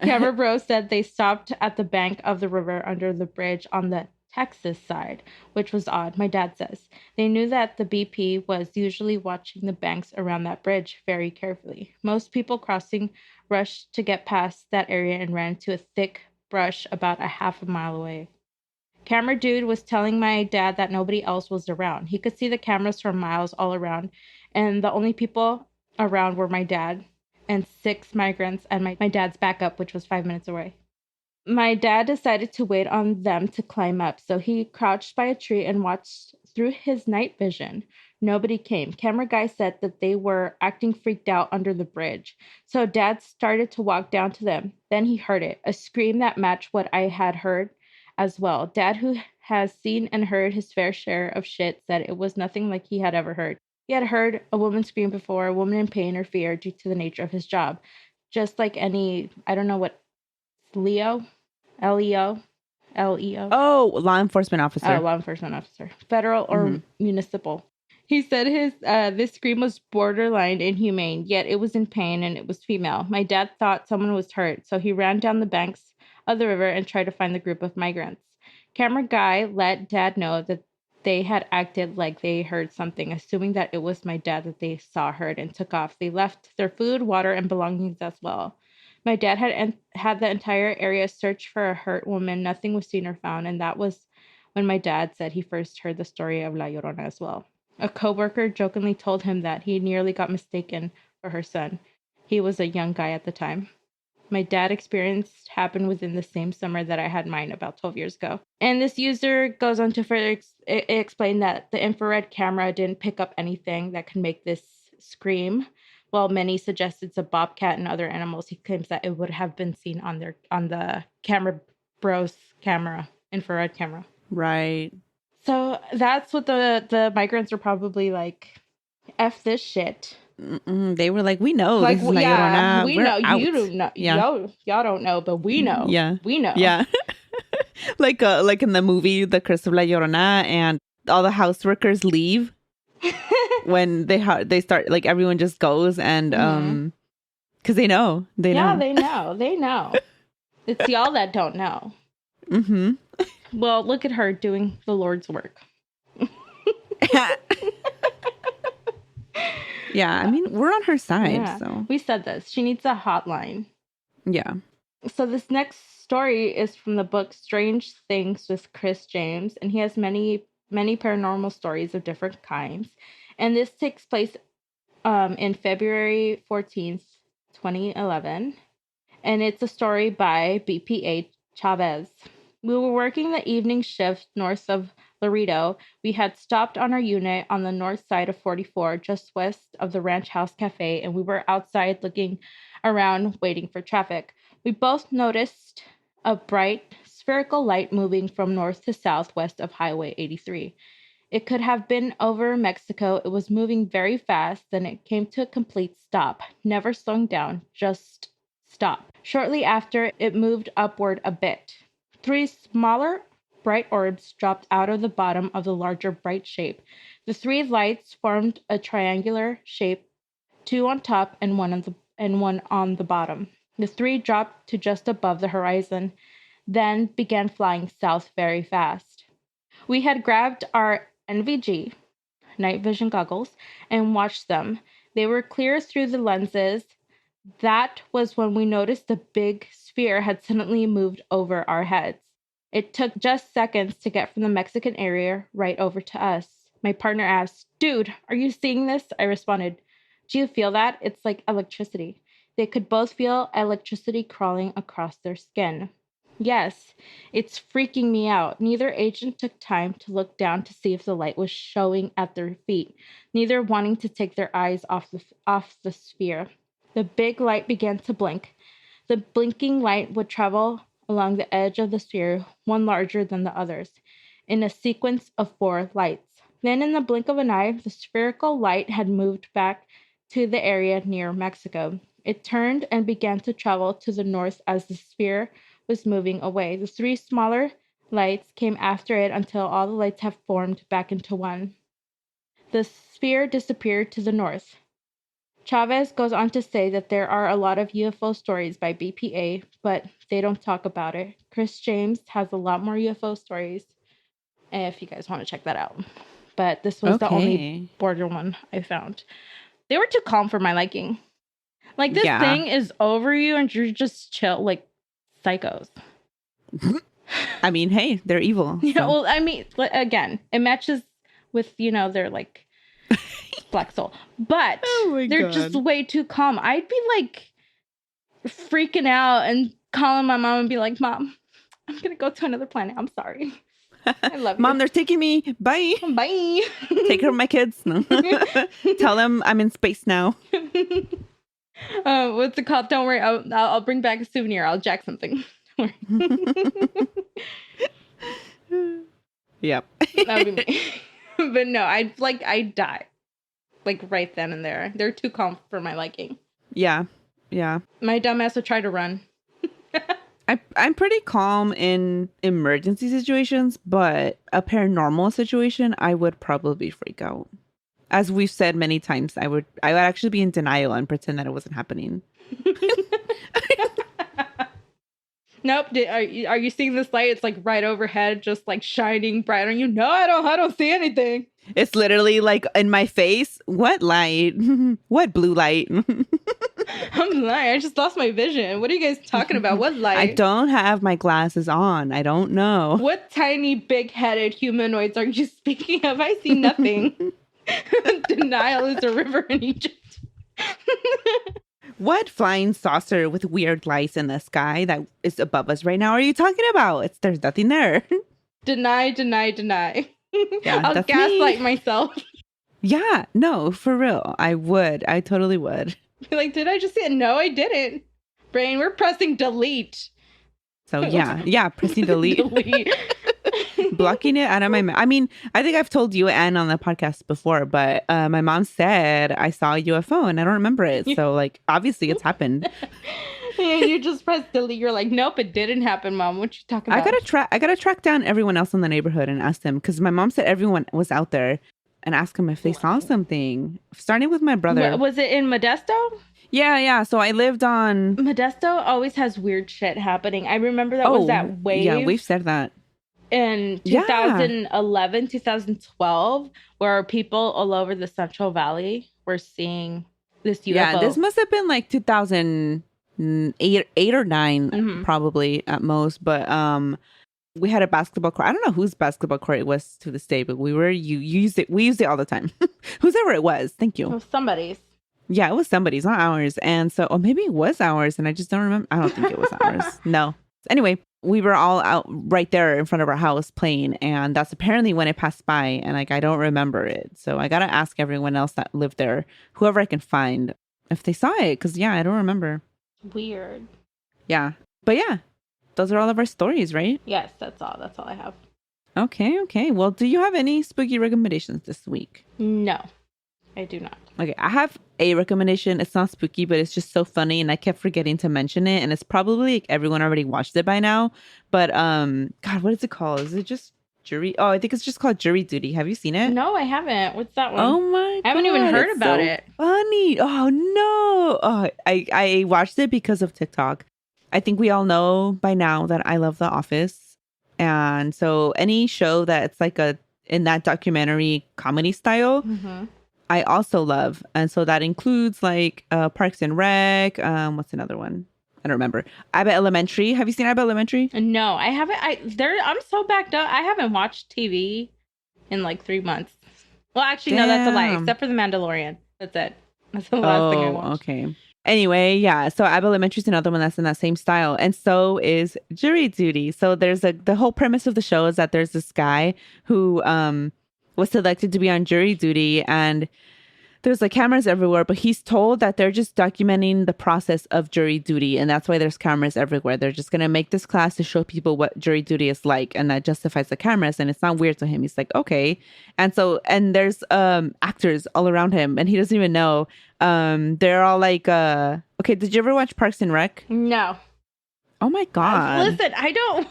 Camera bro said they stopped at the bank of the river under the bridge on the Texas side, which was odd, my dad says. They knew that the BP was usually watching the banks around that bridge very carefully. Most people crossing rushed to get past that area and ran to a thick brush about a half a mile away. Camera dude was telling my dad that nobody else was around. He could see the cameras for miles all around, and the only people around were my dad and 6 migrants and my dad's backup, which was 5 minutes away. My dad decided to wait on them to climb up, so he crouched by a tree and watched through his night vision. Nobody came. Camera guy said that they were acting freaked out under the bridge. So Dad started to walk down to them. Then he heard it, a scream that matched what I had heard as well. Dad, who has seen and heard his fair share of shit, said it was nothing like he had ever heard. He had heard a woman scream before, a woman in pain or fear due to the nature of his job. Just like any, I don't know what, Leo? L-E-O? L-E-O? Oh, law enforcement officer. Oh, law enforcement officer. Federal or municipal. He said this scream was borderline inhumane, yet it was in pain and it was female. My dad thought someone was hurt, so he ran down the banks of the river and tried to find the group of migrants. Camera guy let Dad know that they had acted like they heard something, assuming that it was my dad that they saw heard, and took off. They left their food, water, and belongings as well. My dad had the entire area searched for a hurt woman. Nothing was seen or found, and that was when my dad said he first heard the story of La Llorona as well. A coworker jokingly told him that he nearly got mistaken for her son. He was a young guy at the time. My dad experience happened within the same summer that I had mine about 12 years ago. And this user goes on to further explain that the infrared camera didn't pick up anything that could make this scream. While many suggested it's a bobcat and other animals, he claims that it would have been seen on the camera bro's camera, infrared camera. Right. So that's what the migrants were probably like, F this shit. They were like, we know. Like, this is yeah, we We're know. out. You don't know. Yeah. Y'all don't know, but we know. Yeah. We know. Yeah. like in the movie, The Curse of La Llorona, and all the house workers leave when they start, like, everyone just goes and because they know. They know. It's y'all that don't know. Mm-hmm. Well, look at her doing the Lord's work. Yeah, I mean, we're on her side. Yeah. So We said this. She needs a hotline. yeah. So this next story is from the book Strange Things with Chris James, and he has many many paranormal stories of different kinds. And this takes place in February 14th, 2011. And it's a story by BPA Chavez. We were working the evening shift north of Laredo. We had stopped on our unit on the north side of 44, just west of the Ranch House Cafe, and we were outside looking around, waiting for traffic. We both noticed a bright spherical light moving from north to south west of Highway 83. It could have been over Mexico. It was moving very fast, then it came to a complete stop, never slowing down, just stop. Shortly after, it moved upward a bit. 3 smaller, bright orbs dropped out of the bottom of the larger bright shape. The 3 lights formed a triangular shape, 2 on top and one on the bottom. The 3 dropped to just above the horizon, then began flying south very fast. We had grabbed our NVG, night vision goggles, and watched them. They were clear through the lenses. That was when we noticed the big sphere had suddenly moved over our heads. It took just seconds to get from the Mexican area right over to us. My partner asked, "Dude, are you seeing this?" I responded, "Do you feel that? It's like electricity." They could both feel electricity crawling across their skin. Yes, it's freaking me out. Neither agent took time to look down to see if the light was showing at their feet, neither wanting to take their eyes off the sphere. The big light began to blink. The blinking light would travel along the edge of the sphere, one larger than the others, in a sequence of 4 lights. Then, in the blink of an eye, the spherical light had moved back to the area near Mexico. It turned and began to travel to the north as the sphere was moving away. The 3 smaller lights came after it until all the lights have formed back into one. The sphere disappeared to the north. Chavez goes on to say that there are a lot of UFO stories by BPA, but they don't talk about it. Chris James has a lot more UFO stories, if you guys want to check that out. But this was the only border one I found. They were too calm for my liking. Like, this thing is over you and you're just chill, like psychos. I mean, hey, they're evil. So. Yeah, well, I mean, again, it matches with, their like black soul, but they're just way too calm. I'd be like freaking out and calling my mom and be like, "Mom, I'm gonna go to another planet. I'm sorry. I love you. Mom, they're taking me. Bye. Bye. Take care of my kids." No. Tell them I'm in space now. What's it called? Don't worry. I'll bring back a souvenir. I'll jack something. Yep. That would be me. But no, I'd die. Like right then and there. They're too calm for my liking. Yeah. Yeah. My dumbass would try to run. I'm pretty calm in emergency situations, but a paranormal situation, I would probably freak out. As we've said many times, I would actually be in denial and pretend that it wasn't happening. Nope. Are you seeing this light? It's like right overhead, just like shining bright on you. No, I don't see anything. It's literally like in my face. What light? What blue light? I'm lying. I just lost my vision. What are you guys talking about? What light? I don't have my glasses on. I don't know. What tiny, big-headed humanoids are you speaking of? I see nothing. Denial is a river in Egypt. What flying saucer with weird lights in the sky that is above us right now are you talking about? There's nothing there. Deny. Yeah, I'll gaslight myself. Yeah, no, for real. I would. I totally would. Like, did I just say it? No, I didn't. Brain, we're pressing delete. So yeah, pressing delete. Blocking it out of my mind. I mean, I think I've told you and on the podcast before, but my mom said I saw a UFO and I don't remember it. So like, obviously it's happened. And you just press delete. You're like, nope, it didn't happen, Mom. What you talking about? I gotta track down everyone else in the neighborhood and ask them, because my mom said everyone was out there, and ask them if they saw something. Starting with my brother. Was it in Modesto? Yeah. So I lived on Modesto. Always has weird shit happening. I remember that was that wave. Yeah, we've said that. In 2011, 2012, where people all over the Central Valley were seeing this UFO. Yeah, this must have been like 2008 or 9, probably at most. But we had a basketball court. I don't know whose basketball court it was to this day, but you used it. We used it all the time. Whoever it was. Thank you. It was somebody's. Yeah, it was somebody's, not ours. And so, or maybe it was ours, and I just don't remember. I don't think it was ours. No. Anyway, we were all out right there in front of our house playing, and that's apparently when it passed by, and like I don't remember it. So I gotta ask everyone else that lived there, whoever I can find, if they saw it, because yeah, I don't remember. Weird. Yeah, but yeah, those are all of our stories, right? Yes, that's all. That's all I have. Okay. Well, do you have any spooky recommendations this week? No, I do not. Okay, I have a recommendation. It's not spooky, but it's just so funny, and I kept forgetting to mention it. And it's probably like, everyone already watched it by now. But God, what is it called? Is it just Jury? Oh, I think it's just called Jury Duty. Have you seen it? No, I haven't. What's that one? Oh my God, I haven't even heard it's about so it. Funny. Oh no. Oh, I watched it because of TikTok. I think we all know by now that I love The Office, and so any show that's like in that documentary comedy style. Mm-hmm. I also love. And so that includes like Parks and Rec. What's another one? I don't remember. Abbott Elementary. Have you seen Abbott Elementary? No, I haven't. I'm so backed up. I haven't watched TV in like 3 months. Well, actually, no, that's a lie. Damn. Except for The Mandalorian. That's it. That's the last thing I watched. Okay. Anyway, yeah. So Abbott Elementary is another one that's in that same style. And so is Jury Duty. So there's the whole premise of the show is that there's this guy who was selected to be on jury duty, and there's like cameras everywhere, but he's told that they're just documenting the process of jury duty, and that's why there's cameras everywhere. They're just going to make this class to show people what jury duty is like, and that justifies the cameras, and it's not weird to him. He's like, okay. And there's actors all around him, and he doesn't even know. They're all like okay, did you ever watch Parks and Rec? No. Oh my God. Listen, I don't.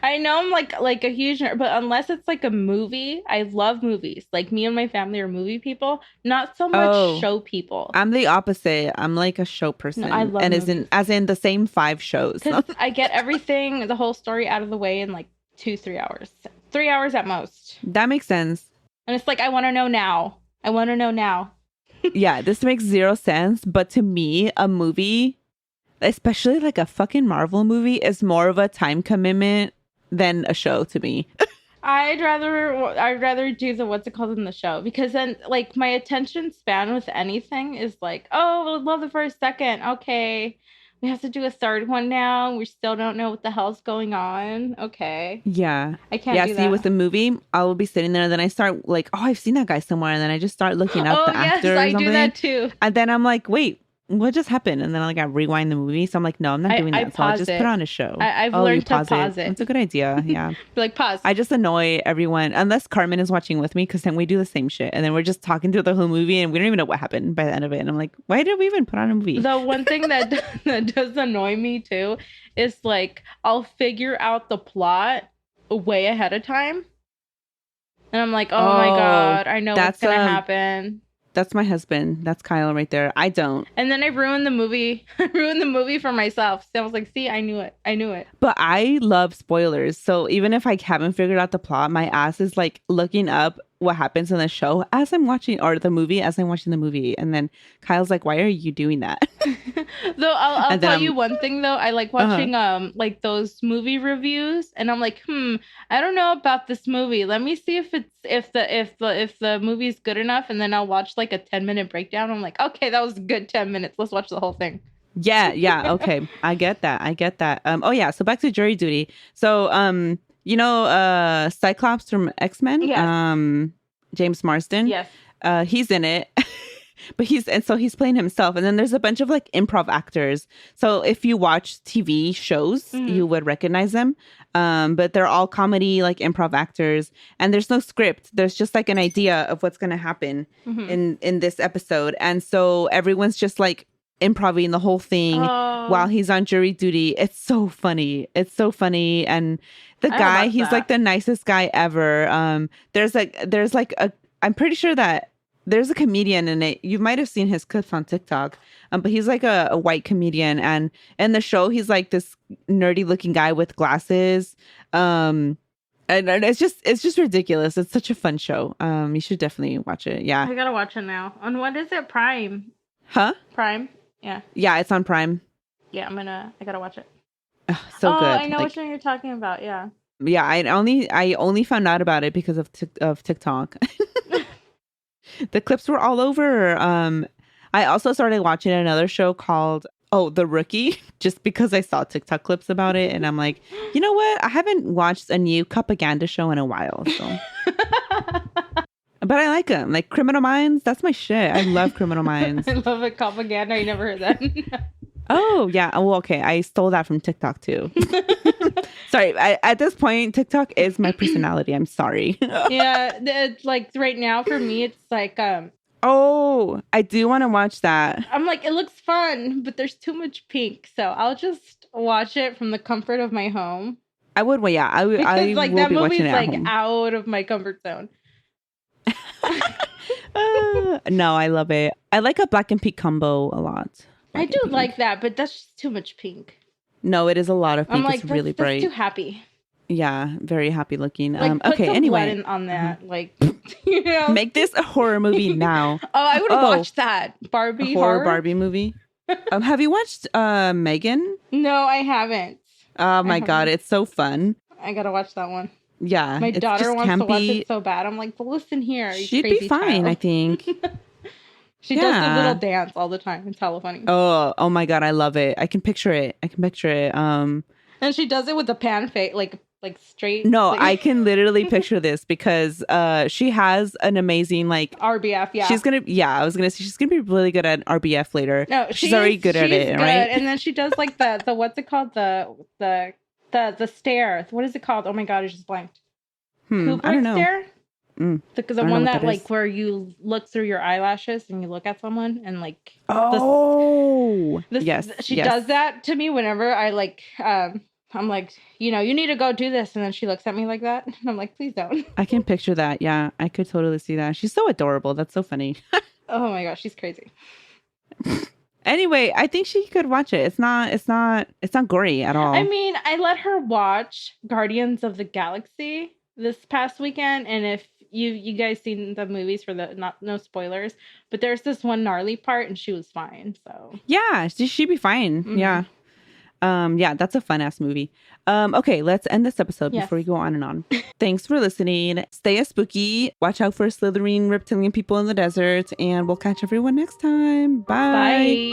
I know I'm like a huge nerd, but unless it's like a movie, I love movies. Like me and my family are movie people, not so much show people. I'm the opposite. I'm like a show person. No, I love and movies. as in the same 5 shows. Because I get everything, the whole story out of the way in like 2-3 hours. 3 hours at most. That makes sense. And it's like, I want to know now. I want to know now. Yeah, this makes 0 sense. But to me, a movie, especially like a fucking Marvel movie, is more of a time commitment than a show to me. I'd rather do the what's it called in the show, because then like my attention span with anything is like, oh, we'll love the first second. Okay, we have to do a third one now. We still don't know what the hell's going on. Okay. Yeah. I can't do see, that. with the movie, I will be sitting there and then I start like, oh, I've seen that guy somewhere. And then I just start looking up the actor or I something. do that too. And then I'm like, wait, what just happened? And then I rewind the movie. So I'm like, no, I'm not doing that. So I'll just put on a show. I've learned to pause it. That's a good idea. Yeah. Be like, pause. I just annoy everyone unless Carmen is watching with me, because then we do the same shit. And then we're just talking through the whole movie and we don't even know what happened by the end of it. And I'm like, why did we even put on a movie? The one thing that does annoy me too is like, I'll figure out the plot way ahead of time. And I'm like, oh my God, I know what's going to happen. That's my husband. That's Kyle right there. I don't. And then I ruined the movie. I ruined the movie for myself. So I was like, see, I knew it. But I love spoilers. So even if I haven't figured out the plot, my ass is like looking up what happens in the show as I'm watching, or the movie as I'm watching the movie. And then Kyle's like, why are you doing that? Though I'll tell you one thing though. I like watching like those movie reviews, and I'm like, I don't know about this movie. Let me see if the movie's good enough, and then I'll watch like a 10-minute breakdown. I'm like, okay, that was a good 10 minutes. Let's watch the whole thing. Yeah. Okay. I get that. Oh yeah. So back to jury duty. So, you know, Cyclops from X-Men? Yes. James Marsden? Yes. He's in it. But he's playing himself. And then there's a bunch of like improv actors. So if you watch TV shows, you would recognize them. But they're all comedy, like improv actors. And there's no script. There's just like an idea of what's going to happen in this episode. And so everyone's just like improvising the whole thing while he's on jury duty. It's so funny. And the guy, he's like the nicest guy ever. There's like I'm pretty sure that there's a comedian in it. You might have seen his clips on TikTok. But he's like a white comedian, and in the show he's like this nerdy looking guy with glasses. And it's just ridiculous. It's such a fun show. You should definitely watch it. Yeah. I gotta watch it now. On what is it? Prime. Huh? Prime. Yeah. Yeah, it's on Prime. Yeah, I gotta watch it. So good. I know which one you're talking about. Yeah. Yeah, I only found out about it because of TikTok. The clips were all over. I also started watching another show called The Rookie, just because I saw TikTok clips about it, and I'm like, you know what? I haven't watched a new propaganda show in a while, so. But I like them, like Criminal Minds. That's my shit. I love Criminal Minds. I love it. Propaganda. I never heard that. Oh yeah. Well, okay. I stole that from TikTok too. Sorry. At this point, TikTok is my personality. I'm sorry. Yeah. It's like right now for me, it's like Oh, I do want to watch that. I'm like, it looks fun, but there's too much pink, so I'll just watch it from the comfort of my home. I would. Well, yeah. I would. Because I like will that be movie's watching it at like home. out of my comfort zone. No, I love it. I like a black and pink combo a lot. I do like that, but that's just too much pink. No, it is a lot of pink. I'm like, it's really bright. That's too happy. Yeah, very happy looking. Like, put okay, some anyway. blood on that. Like, you know. Make this a horror movie now. I would watch that. Barbie horror Barbie movie. Have you watched Megan? No, I haven't. Oh my God, it's so fun. I gotta watch that one. Yeah. My daughter wants to watch it so bad. I'm like, but listen here. She'd be fine, child. I think. She does the little dance all the time. It's hella funny. Oh my God, I love it. I can picture it. And she does it with the pan face, like straight. No, like, I can literally picture this because she has an amazing RBF. Yeah, I was gonna say she's gonna be really good at RBF later. No, she's already good at it, right? And then she does like the what's it called, the stare. What is it called? Oh my God, I just blanked. I don't know. Stare. The one that like is. where you look through your eyelashes and you look at someone and like. Yes. She does that to me whenever I like. I'm like, you need to go do this, and then she looks at me like that, and I'm like, please don't. I can picture that. Yeah, I could totally see that. She's so adorable. That's so funny. Oh my gosh, she's crazy. Anyway, I think she could watch it. It's not gory at all. I mean, I let her watch Guardians of the Galaxy this past weekend, and if you guys seen the movies for no spoilers, but there's this one gnarly part, and she was fine. So yeah, she'd be fine. Mm-hmm. Yeah. Yeah, that's a fun ass movie. Okay, let's end this episode before we go on and on. Thanks for listening. Stay spooky. Watch out for slithering reptilian people in the desert, and we'll catch everyone next time. Bye.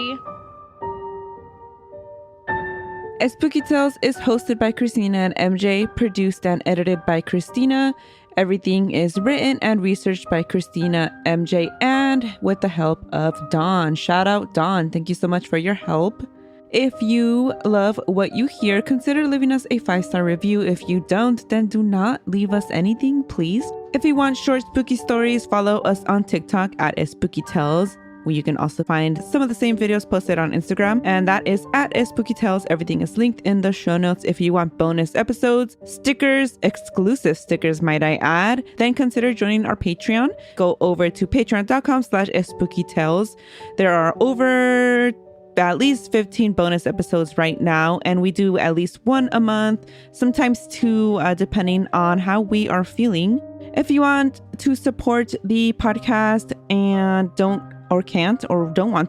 Espooky Tales is hosted by Cristina and MJ, produced and edited by Cristina. Everything is written and researched by Cristina, MJ, and with the help of Dawn. Shout out Dawn. Thank you so much for your help. If you love what you hear, consider leaving us a 5-star review. If you don't, then do not leave us anything, please. If you want short spooky stories, follow us on TikTok at Espooky Tales, where you can also find some of the same videos posted on Instagram, and that is at Espooky Tales. Everything is linked in the show notes. If you want bonus episodes, stickers, exclusive stickers, might I add, then consider joining our Patreon. Go over to patreon.com/espookytales. There are over at least 15 bonus episodes right now, and we do at least one a month, sometimes two, depending on how we are feeling. If you want to support the podcast and don't want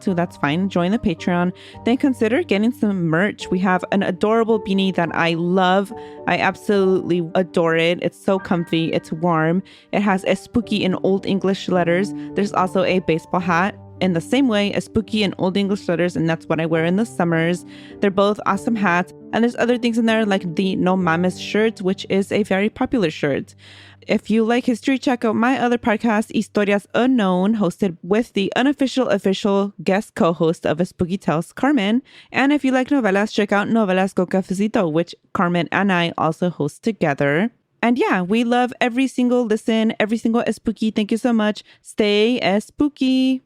to, that's fine. Join the Patreon. Then consider getting some merch. We have an adorable beanie that I love. I absolutely adore it. It's so comfy. It's warm. It has a spooky in Old English letters. There's also a baseball hat in the same way as spooky and Old English letters, and that's what I wear in the summers. They're both awesome hats, and there's other things in there like the No Mames shirt, which is a very popular shirt. If you like history, check out my other podcast, Historias Unknown, hosted with the unofficial official guest co-host of Espooky Tales, Carmen. And if you like novelas, check out Novelas con Cafecito, which Carmen and I also host together. And yeah, we love every single listen, every single spooky. Thank you so much. Stay spooky.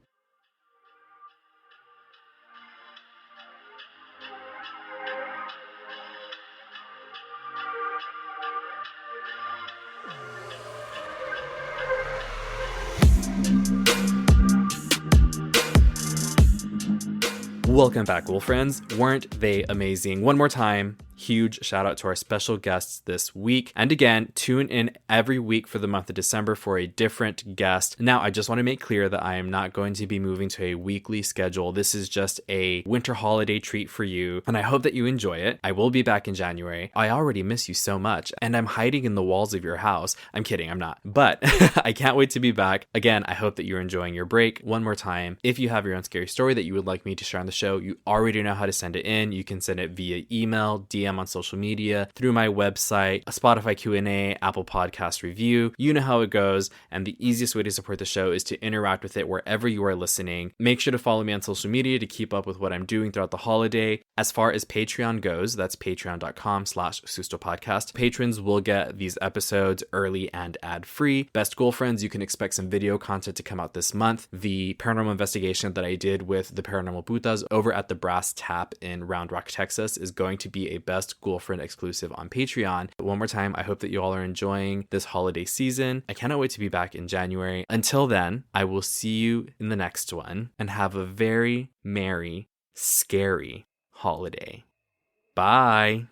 Welcome back, Ghoul Friends. Weren't they amazing? One more time. Huge shout out to our special guests this week. And again, tune in every week for the month of December for a different guest. Now, I just want to make clear that I am not going to be moving to a weekly schedule. This is just a winter holiday treat for you, and I hope that you enjoy it. I will be back in January. I already miss you so much, and I'm hiding in the walls of your house. I'm kidding, I'm not. But I can't wait to be back. Again, I hope that you're enjoying your break. One more time, if you have your own scary story that you would like me to share on the show, you already know how to send it in. You can send it via email, DM on social media, through my website, a Spotify Q&A, Apple Podcast review. You know how it goes, and the easiest way to support the show is to interact with it wherever you are listening. Make sure to follow me on social media to keep up with what I'm doing throughout the holiday. As far as Patreon goes, that's patreon.com/SustoPodcast. Patrons will get these episodes early and ad-free. Best Ghoul Friends, you can expect some video content to come out this month. The paranormal investigation that I did with the Paranormal Putas over at the Brass Tap in Round Rock, Texas is going to be a Best Ghoul Friend exclusive on Patreon. But one more time, I hope that you all are enjoying this holiday season. I cannot wait to be back in January. Until then, I will see you in the next one, and have a very merry, scary holiday. Bye.